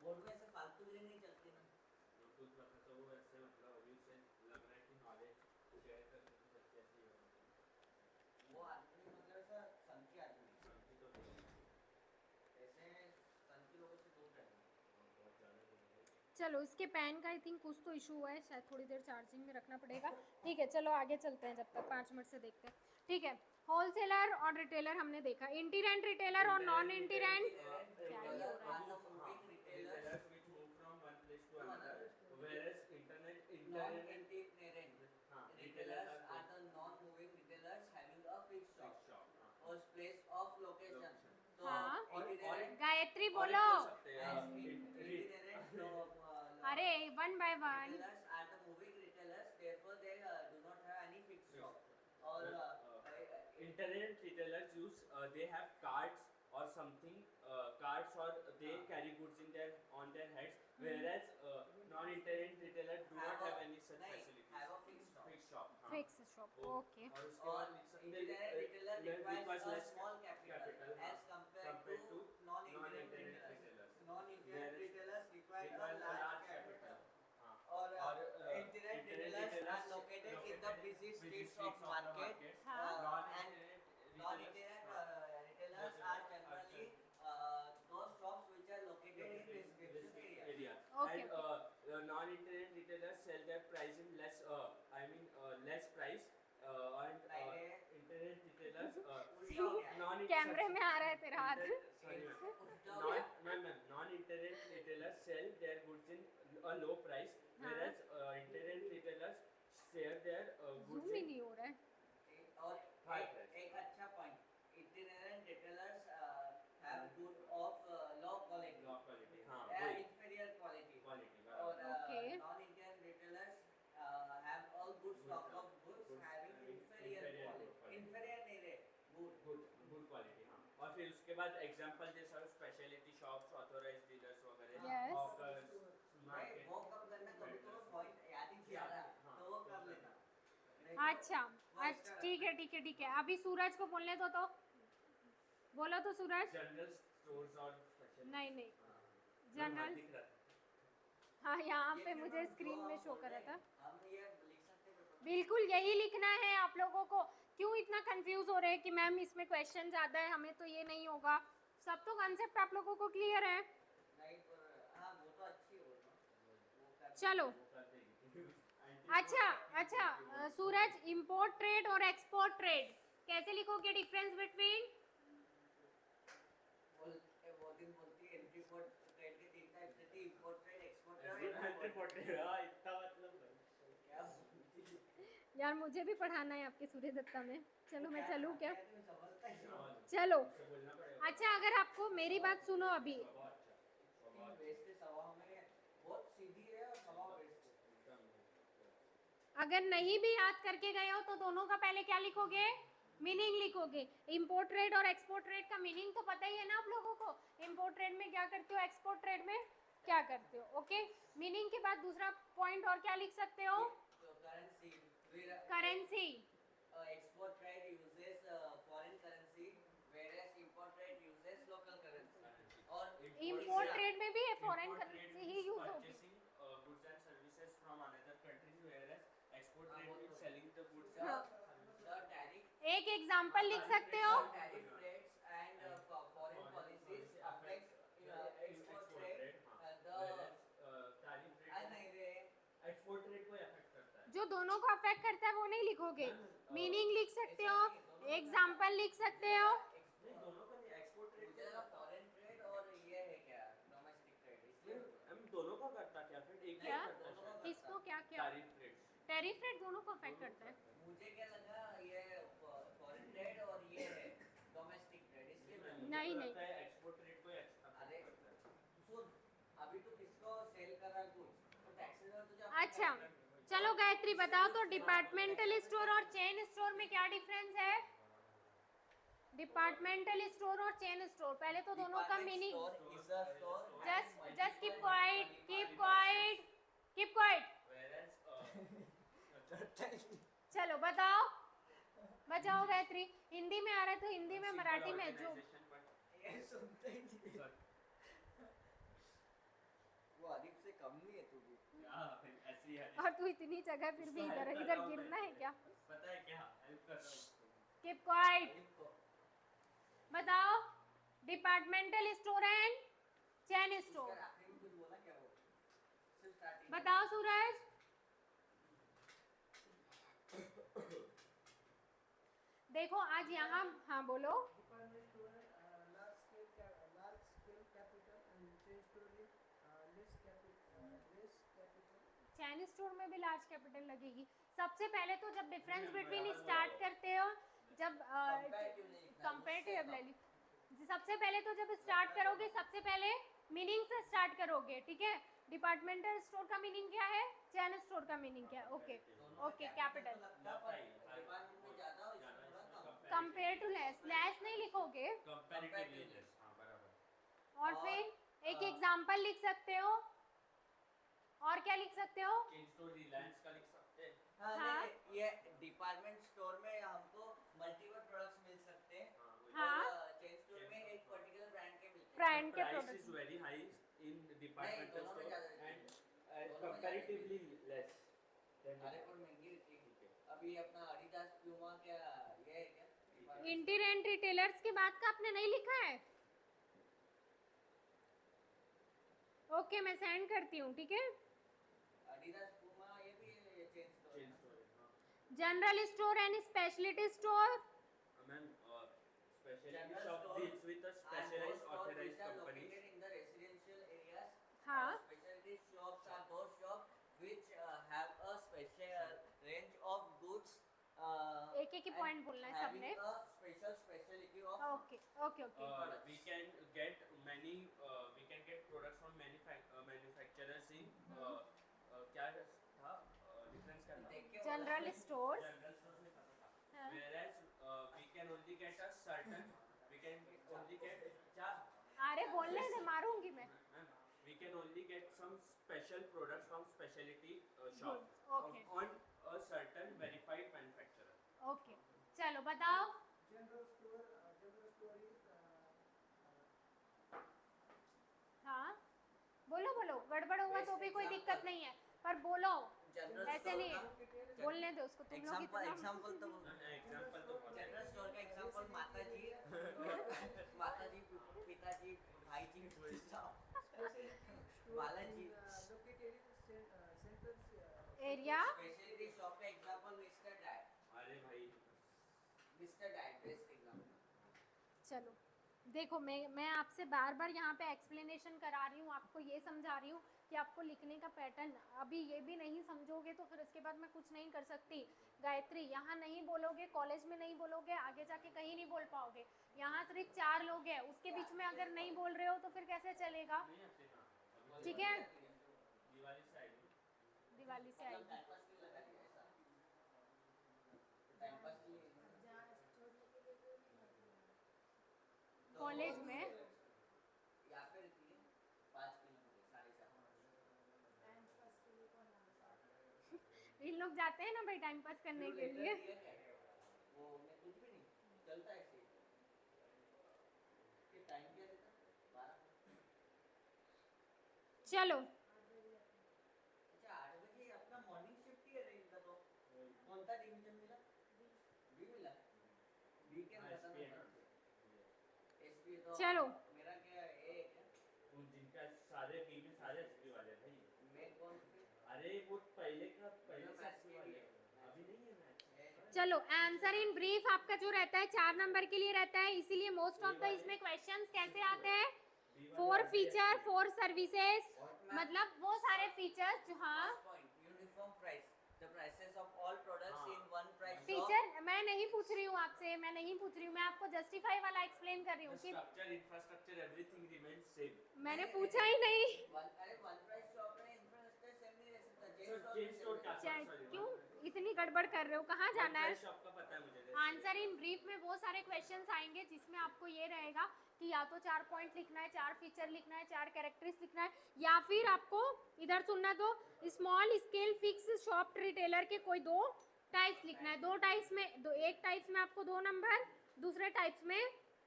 बोर्ड में ऐसे फालतू चीजें नहीं चलती ना। हैं। कुछ पता तो वो ऐसे मतलब अभी से लग रहा है कि नॉलेज शेयर करने की बच्चे ऐसे ही होते वो आदमी मतलब ऐसा संकी आदमी है। समझी तो नहीं। ऐसे संकी लोगों से दूर रहना। बहुत ज़्यादा दूर है। चलो इसके पेन का आई थिंक कुछ तो इशू हुआ है, शायद थोड़ी देर चार्जिंग में रखना पड़ेगा। ठीक है चलो आगे चलते हैं, जब तक 5 मिनट से देखते हैं। ठीक है, होलसेलर और रिटेलर हमने देखा, इंटीरेंट रिटेलर और नॉन इंटीरेंट क्या ही हो रहा है? Retailers which move from one place to another, whereas Non-itinerant हाँ, retailers are the non-moving retailers having a fixed shop fixed shop, or place of location. तो हाँ। itinerant गायत्री और बोलो। एक बोल सकते हैं, itinerant अरे 1 by 1। retailers are the moving retailers, therefore they do not have any fixed shop. और internet retailers use they have carts or something, carts or they carry goods in their on their heads, whereas non-internet retailers do not have any such facilities. have a fixed shop. Fixed shop, हाँ। Fix shop, वो- okay. और उसके बाद लिख सकते हैं, Internet retailer requires a less small capital हाँ, as compared to non-internet retailers. Non-internet Whereas retailers require require a large capital. हाँ। और और internet retailers are located in the busy streets of market. हाँ। And non-internet retailers are generally those shops which are located in restricted areas. Okay, And non-internet retailers sell their price in less, less price, and internet retailers कैमरे में आ रहा है तेरा हाथ। non-internet retailers sell their goods in a low price, whereas internet retailers sell their goods zoom he in नहीं हो रहा है। और high एक price. एक अच्छा point, itinerant retailers have good of low quality. low quality. हाँ, They are वही inferior quality. quality. और Okay. non-Indian retailers have all good stock of goods having inferior quality. Inferior नहीं रे, good. good quality, हाँ। और फिर उसके बाद एग्जांपल दे sir speciality shops, authorised dealers वगैरह, Yes. हॉकर्स, भाई मार्केट। वो कब करना, कभी तो पॉइंट याद ही नहीं आ रहा तो वो कर लेना। अच्छा अच्छा ठीक है ठीक है ठीक है, अभी सूरज को बोलने दो, तो बोलो तो सूरज। जनरल स्टोर्स और स्पेशल नहीं नहीं, जनरल जनरल, हाँ यहाँ ये पे फिर मुझे हम स्क्रीन जो में हम शो बोल कर रहा रहे था। हैं, हम ये लिख सकते हैं। बिल्कुल यही लिखना है आप लोगों को। क्यों इतना कंफ्यूज हो रहे हैं कि मैम इसमें क्वेश्चन ज़्यादा है, हमें तो ये नहीं होगा? सब तो कंसेप्ट आप लोगों को क्लियर है। नहीं पर हाँ वो तो अच्छी हो ना, चलो अच्छा अच्छा, सूरज इंपोर्ट ट्रेड और एक्सपोर्ट ट्रेड कैसे लिखोगे? डिफरेंस बिटवीन वो दिन बोलती है एंट्री पोर्ट ट्रेड के 3 टाइप्स थे, इंपोर्ट ट्रेड, एक्सपोर्ट ट्रेड। हाँ, इतना मतलब क्या बोलती है? यार मुझे भी पढ़ाना है आपके सूर्य दत्ता में। चलो मैं चलूँ क्या? तुम समझता ही हो। चलो उससे बोलना पड़ेगा। अच्छा, अगर आपको मेरी बात सुनो अभी, स्वभाव अच्छा, स्वभाव बेस्ट स्वभाव में बहुत सीधी है और स्वभाव बेस्ट है। एकदम। अगर नहीं भी याद करके गए हो तो दोनों का पहले क्या लिखोगे? मीनिंग लिखोगे। इंपोर्ट ट्रेड और एक्सपोर्ट ट्रेड का मीनिंग तो पता ही है ना आप लोगों को। इंपोर्ट ट्रेड में क्या करते हो, एक्सपोर्ट ट्रेड में क्या करते हो। ओके, मीनिंग के बाद दूसरा पॉइंट और क्या लिख सकते हो? Currency, currency. export trade uses foreign currency, whereas import trade uses local currency. और इंपोर्ट ट्रेड में भी फॉरेन Import trade करेंसी ही means यूज होगी। purchasing goods and services from another countries, whereas export trade means selling the goods. the tariff, एक example लिख सकते हो? tariff rates and foreign policies affect export trade. Whereas tariff नहीं rate रे, export rate को affect करता है। जो दोनों को अफेक्ट करता है वो नहीं लिखोगे, मीनिंग लिख सकते हो। एग्जाम्पल लिख सकते हो। नहीं दोनों का एक्सपोर्ट ट्रेड मुझे लगा फॉरेन ट्रेड और ये है क्या डोमेस्टिक ट्रेड, इसलिए हम दोनों का करता क्या फिर एक ही क्या करता है शायद। किसको क्या क्या तारीफ ट्रेड टैरिफ रेट दोनों को अफेक्ट करता है। मुझे क्या लगा ये फॉरेन ट्रेड और ये है डोमेस्टिक ट्रेड, इसलिए मैं नहीं, नहीं नहीं। एक्सपोर्ट ट्रेड को अरे सुन, अभी तो किसको सेल कर रहा है कुछ तो टैक्सेस और तुझे अच्छा चलो गायत्री बताओ तो डिपार्टमेंटल स्टोर और चेन स्टोर में क्या डिफरेंस है। डिपार्टमेंटल स्टोर और चेन स्टोर, पहले तो दोनों का meaning just keep quiet keep quiet keep quiet. चलो बताओ बताओ गायत्री, हिंदी में आ रहा है तो हिंदी में, मराठी में जो ये सुनते ही नहीं। वो अदीब से कम नहीं है तू भी। ऐसी है और तू इतनी जगह फिर भी इधर इधर गिरना है क्या। पता है क्या हेल्प कर रहा हूँ उसको। Keep quiet. बताओ departmental store and chain store. उसका आखिरी में कुछ बोला क्या वो सिर्फ स्टार्टिंग बताओ सूरज। देखो आज यहाँ हाँ बोलो। Department store large scale capital and chain store with less capital. Chain store में भी लार्ज कैपिटल लगेगी। सबसे पहले तो जब डिफरेंस बिटवीन स्टार्ट करते हो, जब कंपेरेटिव ले ली, सबसे पहले तो जब स्टार्ट करोगे सबसे पहले मीनिंग से स्टार्ट करोगे, ठीक है। डिपार्टमेंटल स्टोर का मीनिंग क्या है, चैन स्टोर का मीनिंग क्या है। ओके ओके कैपिटल डिपार्टमेंट में ज्यादा और इसमें थोड़ा कम। कंपेयर टू लेस, लेस नहीं लिखोगे कंपैरेटिवली लेस। हां बराबर। और फिर एक एग्जांपल लिख सकते हो। और क्या लिख सकते हो। चेन स्टोर रिलायंस का लिख सकते हैं। हाँ, हाँ। नहीं, ये डिपार्टमेंट स्टोर में हमको मल्टीपल प्रोडक्ट्स मिल सकते हैं। हाँ। और चेन स्टोर में एक पर्टिकुलर ब्रांड के मिलते हैं। ब्रांड के price product is very high in departmental दोनों में स्टोर ज्यादा रहती एंड दोनों में कंपैरेटिवली लेस। अरे पर महंगी रहती है। अभी अपना एडिडास प्यूमा क्या ये है क्या? इंटीरियर रिटेलर्स के बाद का आपने नहीं लिखा है। ओके मैं सेंड करती हूँ, ठीक है। एडिडास प्यूमा ये भी चेन स्टोर चेन है। स्टोर है। General store and speciality store. Ma'am specialty General shop store deals with a and specialized those stores authorized which are companies. located in the residential areas. हाँ। Specialty shops are those shops which have a special range of goods. एक एक ही point बोलना है सबने। Having a special specialty of. Okay okay okay. We can get many we can get products from manufacturers in क्या था difference क्या था। General stores. General store में था। Whereas we can only get a certain we can only get क्या अरे बोलने दे मारूंगी मैं। we can only get some special products from specialty shop Okay. on a certain verified manufacturer. Okay चलो बताओ। General store is हाँ बोलो बोलो, गड़बड़ होगा तो भी कोई दिक्कत नहीं है, पर बोलो ऐसे नहीं है, बोलने दो उसको। तुम लोग इतना एग्जांपल तो एग्जांपल तो जनरल स्टोर का एग्जांपल माताजी पिताजी भाईजी Balaji located in central area. Speciality shop का एग्जांपल मिस्टर डाइट। अरे भाई मिस्टर डाइट बेस्ट एग्जांपल। चलो देखो मैं आपसे बार बार यहाँ पे एक्सप्लेनेशन करा रही हूँ, आपको ये समझा रही हूँ कि आपको लिखने का पैटर्न, अभी ये भी नहीं समझोगे तो फिर इसके बाद मैं कुछ नहीं कर सकती। गायत्री यहाँ नहीं बोलोगे, कॉलेज में नहीं बोलोगे, आगे जाके कहीं नहीं बोल पाओगे। यहाँ सिर्फ 4 लोग हैं, उसके बीच में अगर नहीं बोल रहे हो तो फिर कैसे चलेगा। नहीं आते ना ठीक है दिवाली से आएगी। दिवाली से आएगी। टाइम पास के लिए लगा दिया ऐसा। टाइम पास के लिए कॉलेज में या फिर 5 किलोमीटर 7.5। इन लोग जाते हैं ना भाई टाइम पास करने के लिए। वो मैं कुछ भी नहीं चलता है ऐसे कि टाइम क्या देता 12। चलो अच्छा 8 बजे अपना मॉर्निंग शिफ्ट ही है इनका तो कौन सा डिवीजन मिला बी मिला बी के खत्म एसपी तो चलो। मेरा क्या ए क्या उन जिनका सारे टीम में सारे एसपी वाले भाई। मैं कौन अरे वो पहले का पहले मैच से एसपी के वाले लिए अभी नहीं है मैच। चलो आंसर इन ब्रीफ आपका जो रहता है 4 नंबर के लिए रहता है, इसीलिए मोस्ट ऑफ द इसमें क्वेश्चंस कैसे आते हैं, 4 फीचर 4 सर्विसेज, मतलब वो सारे फीचर्स जो हाँ First point, uniform price. The prices of all products in one price shop. Feature मैं नहीं पूछ रही हूँ आपसे, मैं नहीं पूछ रही हूँ, मैं आपको जस्टिफाई वाला एक्सप्लेन कर रही हूँ कि Structure, infrastructure, everything remains same. मैंने पूछा ही नहीं। अरे one price shop में infrastructure same नहीं रह सकता. So chain store क्या? चाहे Sorry, क्यों इतनी गड़बड़ कर रहे हो, कहाँ जाना है? shop का पता है मुझे. आंसर इन ब्रीफ में वो सारे क्वेश्चंस आएंगे जिसमें आपको ये रहेगा कि या तो 4 पॉइंट लिखना है, 4 फीचर लिखना है, 4 कैरेक्टरिस्टिक्स लिखना है, या फिर आपको इधर सुनना तो small scale fix shop retailer के कोई 2 टाइप्स लिखना है। 2 टाइप्स में एक टाइप्स में आपको 2 नंबर, दूसरे टाइप्स में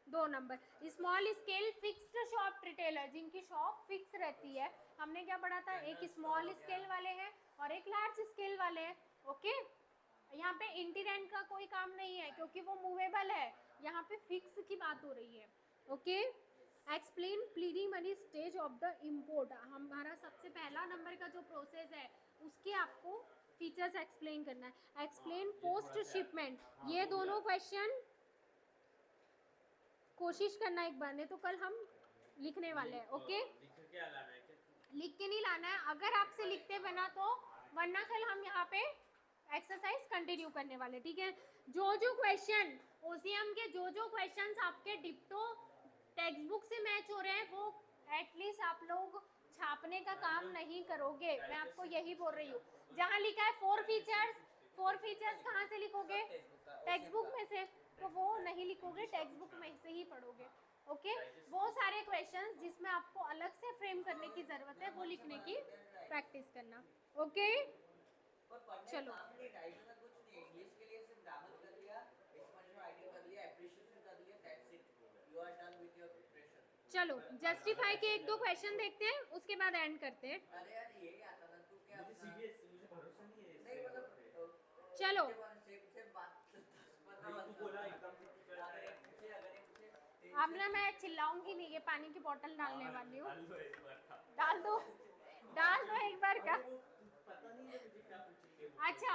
2 number. Small scale fixed shop retailer जिनकी शॉप फिक्स रहती है, हमने क्या पढ़ा था, एक स्मॉल स्केल वाले हैं और एक लार्ज स्केल वाले हैं। ओके, यहाँ पे इंटी रेंट का कोई काम नहीं है क्योंकि वो मूवेबल है, यहाँ पे फिक्स की बात हो रही है। Okay, explain pleading money stage of the import, हमारा सबसे पहला नंबर का जो प्रोसेस है उसके आपको फीचर्स एक्सप्लेन करना है। एक्सप्लेन पोस्ट शिपमेंट, ये दोनों क्वेश्चन कोशिश करना एक बार, नहीं तो कल हम लिखने वाले हैं। ओके, लिख के लाना है क्या? लिख के नहीं लाना है, अगर आपसे लिखते बना तो, वरना कल हम यहाँ पे एक्सरसाइज कंटिन्यू करने वाले। ठीक है, जो क्वेश्चन ओसीएम के जो क्वेश्चंस आपके डिप्टो टेक्स्ट बुक से मैच हो रहे हैं वो एटलीस्ट आप लोग छापने का काम नहीं करोगे, मैं आपको यही बोल रही हूँ। जहाँ लिखा है 4 फीचर्स कहाँ से लिखोगे, टेक्स्ट बुक में से, तो वो नहीं लिखोगे, टेक्स्ट बुक में से ही पढ़ोगे। ओके, वो सारे क्वेश्चंस जिसमें आपको अलग से फ्रेम करने की जरूरत है वो लिखने की प्रैक्टिस करना। ओके, चलो कुछ नहीं, इंग्लिश के लिए सिर्फ ग्रामर कर लिया, एक्सपेंशन आइडिया कर लिया, एप्रिशिएशन कर लिया, that's it, you are done with your preparation. चलो जस्टिफाई के 1-2 क्वेश्चन देखते हैं, उसके बाद एंड करते हैं। अरे यार यही आता था, तू क्या मुझे सीबीएस मुझे भरोसा नहीं है नहीं मतलब चलो से बात तू बोला एकदम अगर ये पूछे अब ना मैं चिल्लाऊंगी नहीं, ये पानी की बोतल डालने वाली हूँ, डाल दो एक बार था। डाल दो एक बार का। पता नहीं है मुझे क्या पूछेंगे। अच्छा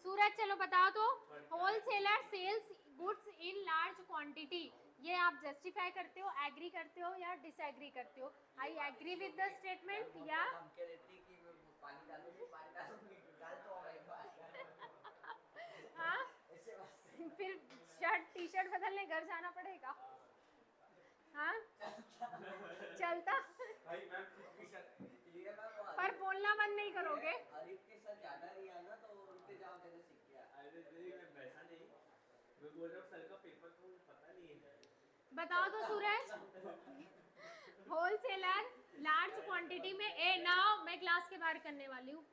सूरज, चलो बताओ तो, wholesaler sells goods in large quantity, ये आप जस्टिफाई करते हो, एग्री करते हो या डिसएग्री करते हो? I agree with the statement या धमकी देती कि मैं पानी डालूंगी डाल तो और एक बार हाँ ऐसे बस फिर शर्ट टी शर्ट बदलने घर जाना पड़ेगा। हाँ चलता भाई मैम कुछ भी ये मैं पर बोलना बंद नहीं करोगे। अरिफ के साथ ज्यादा लिया ना तो उनके जाओ तेरे सीख गया। अरे मैं वैसा नहीं, मैं बोल रहा हूँ सर का पेपर तो मुझे पता नहीं है। बताओ तो सूरज, होलसेलर लार्ज क्वांटिटी में ए नाउ मैं क्लास के बाहर करने वाली हूँ,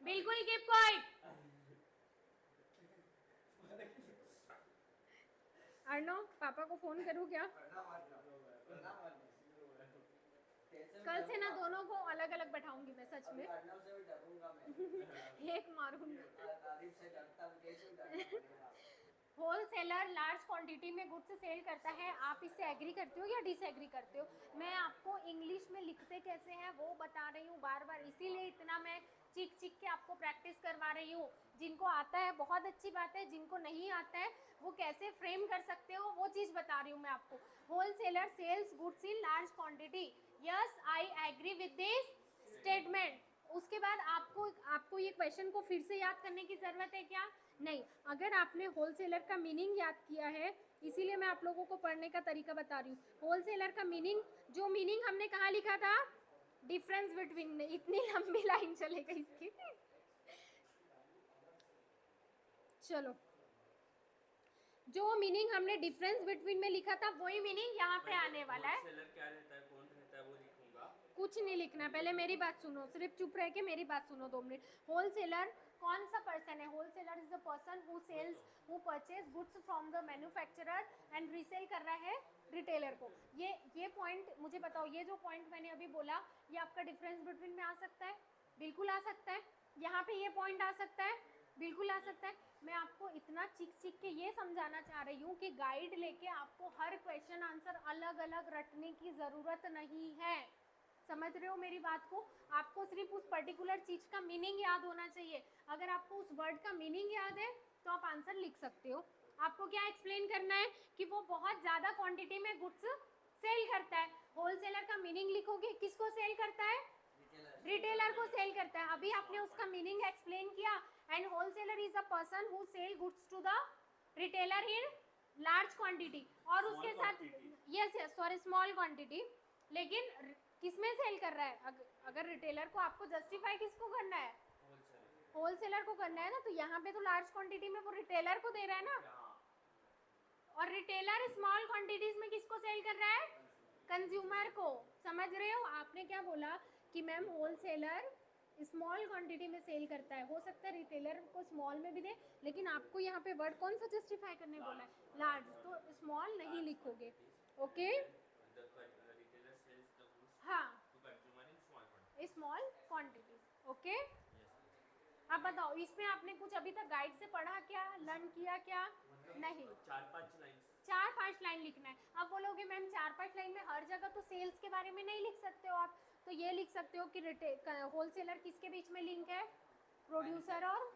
बिल्कुल कीप क्वाइट। अर्णव पापा को फोन करूँ क्या? कल से ना दोनों को अलग अलग बैठाऊंगी मैं, सच में अर्नव से भी डरूंगा मैं। एक मारूंगी। अरिफ से डरता हूँ, कैसे डरता होलसेलर लार्ज क्वांटिटी में गुड्स सेल करता है, आप इससे एग्री करते हो या डिसएग्री करते हो? मैं आपको इंग्लिश में लिखते कैसे हैं वो बता रही हूँ बार बार, इसीलिए इतना मैं चिक के आपको प्रैक्टिस करवा रही हूँ। जिनको आता है बहुत अच्छी बात है, जिनको नहीं आता है वो कैसे फ्रेम कर सकते हो वो चीज़ बता रही हूँ मैं आपको। Wholesaler sells goods in large quantity, yes I agree with this statement. उसके बाद आपको ये क्वेश्चन को फिर से याद करने की ज़रूरत है क्या? नहीं। अगर आपने होलसेलर का मीनिंग याद किया है, इसीलिए मैं आप लोगों को पढ़ने का तरीका बता रही हूँ। होलसेलर का मीनिंग, जो मीनिंग हमने कहाँ लिखा था, डिफरेंस बिटवीन, इतनी लंबी लाइन चलेगा इसकी। चलो, जो मीनिंग हमने डिफरेंस बिटवीन में लिखा था वही मीनिंग यहाँ पे आने वाला है। होलसेलर क्या रहता है, कौन रहता है वो लिखूंगा। कुछ नहीं लिखना, पहले मेरी बात सुनो, सिर्फ चुप रह के मेरी बात सुनो 2 मिनट। होलसेलर कौन सा पर्सन है? Wholesaler is the person who sells, who purchase goods from the manufacturer and resell कर रहा है रिटेलर को। ये पॉइंट मुझे बताओ, ये जो पॉइंट मैंने अभी बोला ये आपका डिफरेंस बिटवीन में आ सकता है? बिल्कुल आ सकता है। यहाँ पे ये पॉइंट आ सकता है? बिल्कुल आ सकता है। मैं आपको इतना चिक के ये समझाना चाह रही हूँ कि गाइड लेके आपको हर क्वेश्चन आंसर अलग अलग रटने की ज़रूरत नहीं है। समझ रहे हो मेरी बात को? आपको सिर्फ उस पर्टिकुलर चीज़ का मीनिंग याद होना चाहिए। अगर आपको उस वर्ड का मीनिंग याद है तो तो आप आंसर लिख सकते हो। आपको क्या एक्सप्लेन करना है कि वो बहुत ज़्यादा क्वांटिटी में गुड्स सेल करता है। होलसेलर का मीनिंग लिखोगे, किसको सेल करता है? रिटेलर को सेल करता है। अभी आपने उसका मीनिंग एक्सप्लेन किया। And wholesaler is a person who sell goods to the retailer in large quantity. और उसके साथ yes yes sorry small quantity. लेकिन किसमें सेल कर रहा है? अगर रिटेलर को आपको जस्टिफाई किसको करना है? होलसेलर को करना है ना। तो यहाँ पे तो लार्ज क्वांटिटी में वो रिटेलर को दे रहा है ना। और रिटेलर स्मॉल क्वांटिटीज में किसको सेल कर रहा है? कंज्यूमर को। समझ रहे हो? आपने क्या बोला कि मैम होलसेलर स्मॉल क्वांटिटी में सेल करता है। हो सकता है रिटेलर को स्मॉल में भी दे, लेकिन आपको यहाँ पे वर्ड कौन सा जस्टिफाई करने बोला है? लार्ज। तो स्मॉल नहीं लिखोगे। ओके हाँ स्मॉल क्वांटिटी। ओके अब बताओ इसमें आपने कुछ अभी तक गाइड से पढ़ा क्या, लर्न किया क्या? नहीं। 4-5 लाइन लिखना है। अब बोलोगे मैम 4-5 लाइन में हर जगह तो सेल्स के बारे में नहीं लिख सकते हो आप। तो ये लिख सकते हो कि होलसेलर किसके बीच में लिंक है? प्रोड्यूसर और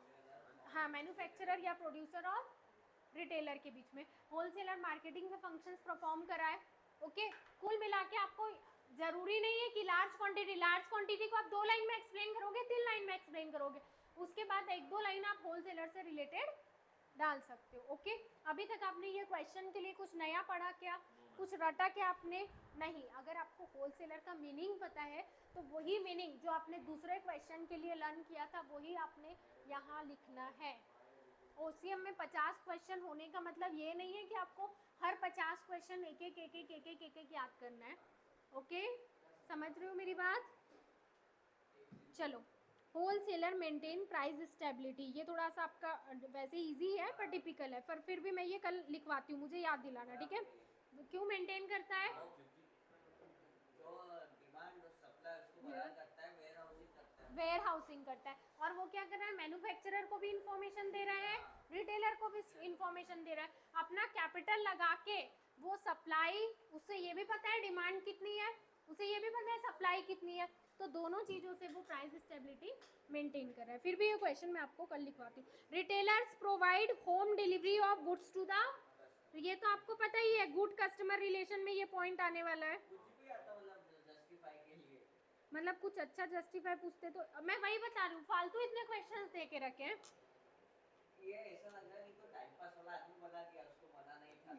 हाँ मैन्युफैक्चरर या प्रोड्यूसर और रिटेलर के बीच में। होलसेलर मार्केटिंग के फंक्शंस परफॉर्म कराए। ओके कुल मिला के आपको जरूरी नहीं है कि लार्ज क्वांटिटी को आप 2 लाइन में एक्सप्लेन करोगे, 3 लाइन में एक्सप्लेन करोगे। उसके बाद 1-2 लाइन आप होलसेलर से रिलेटेड डाल सकते हो। ओके अभी तक आपने ये क्वेश्चन के लिए कुछ नया पढ़ा क्या? कुछ रटा क्या आपने? नहीं। अगर आपको होलसेलर का मीनिंग पता है तो वही मीनिंग जो आपने दूसरे क्वेश्चन के लिए लर्न किया था वही आपने यहाँ लिखना है। ओसीएम में 50 क्वेश्चन होने का मतलब ये नहीं है कि आपको हर 50 क्वेश्चन एक एक याद करना है। ओके समझ रहे हो मेरी बात? चलो होलसेलर मेंटेन प्राइस स्टेबिलिटी। ये थोड़ा सा आपका वैसे इजी है पर टिपिकल है, पर फिर भी मैं ये कल लिखवाती हूँ, मुझे याद दिलाना ठीक है? क्यों मेंटेन करता है? जो डिमांड सप्लाई उसको बड़ा करता है, वेयर हाउसिंग करता है। और वो क्या कर रहा है? मैन्युफैक्चरर को भी इंफॉर्मेशन दे रहा है, रिटेलर को भी इंफॉर्मेशन दे रहा है। अपना कैपिटल लगा के वो सप्लाई, उससे ये भी पता है डिमांड कितनी है, उसे ये भी पता है सप्लाई कितनी है। तो दोनों चीज़ों से वो प्राइस स्टेबिलिटी मेंटेन कर रहा है। फिर भी ये क्वेश्चन मैं आपको कल लिखवाती हूँ। Retailers provide home delivery of goods to the, ये तो आपको पता ही है, गुड कस्टमर रिलेशन में ये पॉइंट आने वाला है। कुछ भी आता मतलब जस्टिफाई के लिए। मतलब कुछ अच्छा जस्टिफाई पूछते तो मैं वही बता रही हूँ, फालतू इतने क्वेश्चंस दे के रखे हैं। ये ऐसा लग रहा है नहीं तो टाइम पास वाला आदमी बना दिया, उसको मना नहीं था।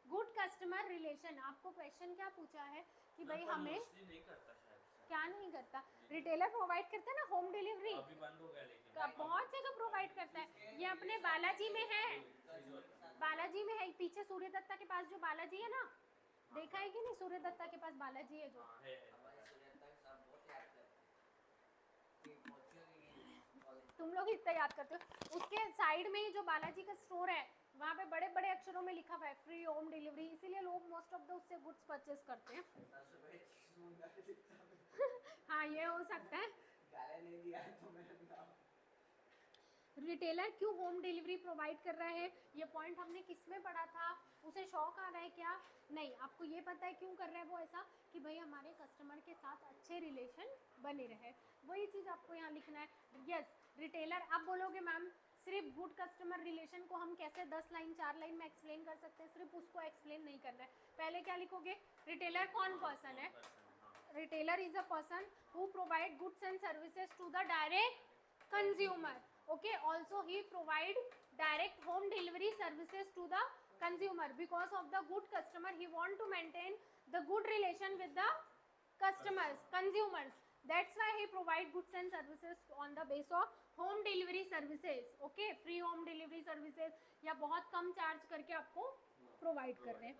Good customer relation. आपको क्वेश्चन क्या पूछा है कि भाई हमें नहीं करता शायद से। क्या नहीं करता? रिटेलर प्रोवाइड करता है ना होम डिलीवरी, अभी बंद हो गया लेकिन बहुत जगह प्रोवाइड करता है। ये अपने बालाजी में है, बालाजी में है पीछे सूर्य दत्ता के पास जो बालाजी है ना, देखा है कि नहीं? सूर्य दत्ता के पास बालाजी है जो। है हमारे सूर्यता सब बहुत याद करते हैं कि पहुंचेगी तुम लोग इतना याद करते हो। उसके साइड में ही जो बालाजी का स्टोर है वहाँ पे बड़े बड़े अक्षरों में लिखा हुआ है फ्री होम डिलीवरी, इसीलिए लोग मोस्ट ऑफ द उससे गुड्स परचेस करते हैं। हाँ ये हो सकता है। गाले नहीं दिया तो मैंने रिटेलर क्यों होम डिलीवरी प्रोवाइड कर रहा है? ये पॉइंट हमने किस में पढ़ा था? उसे शौक आ रहा है क्या? नहीं। आपको ये पता है क्यों कर रहा है वो ऐसा? कि भाई हमारे कस्टमर के साथ अच्छे रिलेशन बने रहे। वही चीज़ आपको यहाँ लिखना है। Yes retailer. आप बोलोगे मैम सिर्फ गुड कस्टमर रिलेशन को हम कैसे 10 लाइन 4 लाइन में एक्सप्लेन कर सकते हैं? सिर्फ उसको एक्सप्लेन नहीं करना है। पहले क्या लिखोगे? रिटेलर कौन पर्सन है? Retailer is a person who provide goods and services to the direct consumer. Okay, also he provide direct home delivery services to the consumer. Because of the good customer, he want to maintain the good relation with the customers, consumers. That's why he provide goods and services on the base of home delivery services. Okay, free home delivery services या बहुत कम charge करके आपको provide कर रहे हैं।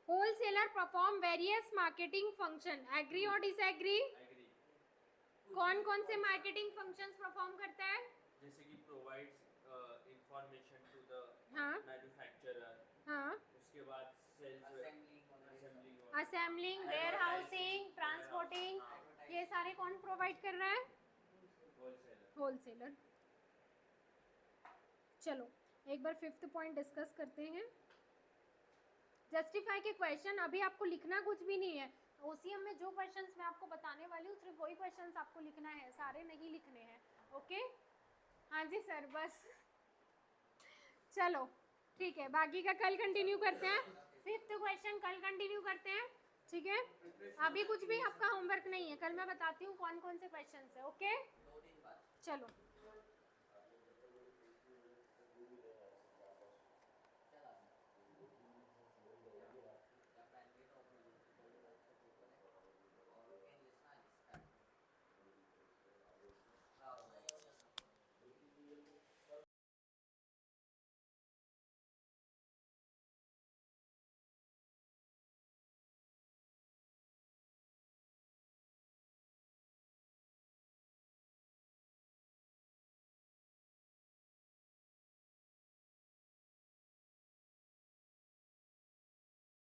Wholesaler perform various marketing function. Agree or disagree? कौन कौन से मार्केटिंग फंक्शंस परफॉर्म करता है? जैसे कि प्रोवाइड्स इंफॉर्मेशन टू द हाँ मैन्युफैक्चरर, हाँ उसके बाद sells assembling, warehousing, transporting, ये सारे कौन प्रोवाइड कर रहा है? होलसेलर। चलो एक बार 5th पॉइंट डिस्कस करते हैं। जस्टिफाई के क्वेश्चन अभी आपको लिखना कुछ भी नहीं है। ओसीएम में जो क्वेश्चंस मैं आपको बताने वाली हूँ सिर्फ वही क्वेश्चंस आपको लिखना है, सारे नहीं लिखने हैं। ओके हाँ जी सर बस चलो ठीक है, बाकी का कल कंटिन्यू करते हैं। 5th क्वेश्चन कल कंटिन्यू करते हैं, ठीक है। अभी कुछ भी आपका होमवर्क नहीं है, कल मैं बताती हूँ कौन कौन से क्वेश्चन है। ओके, 2 दिन बाद चलो।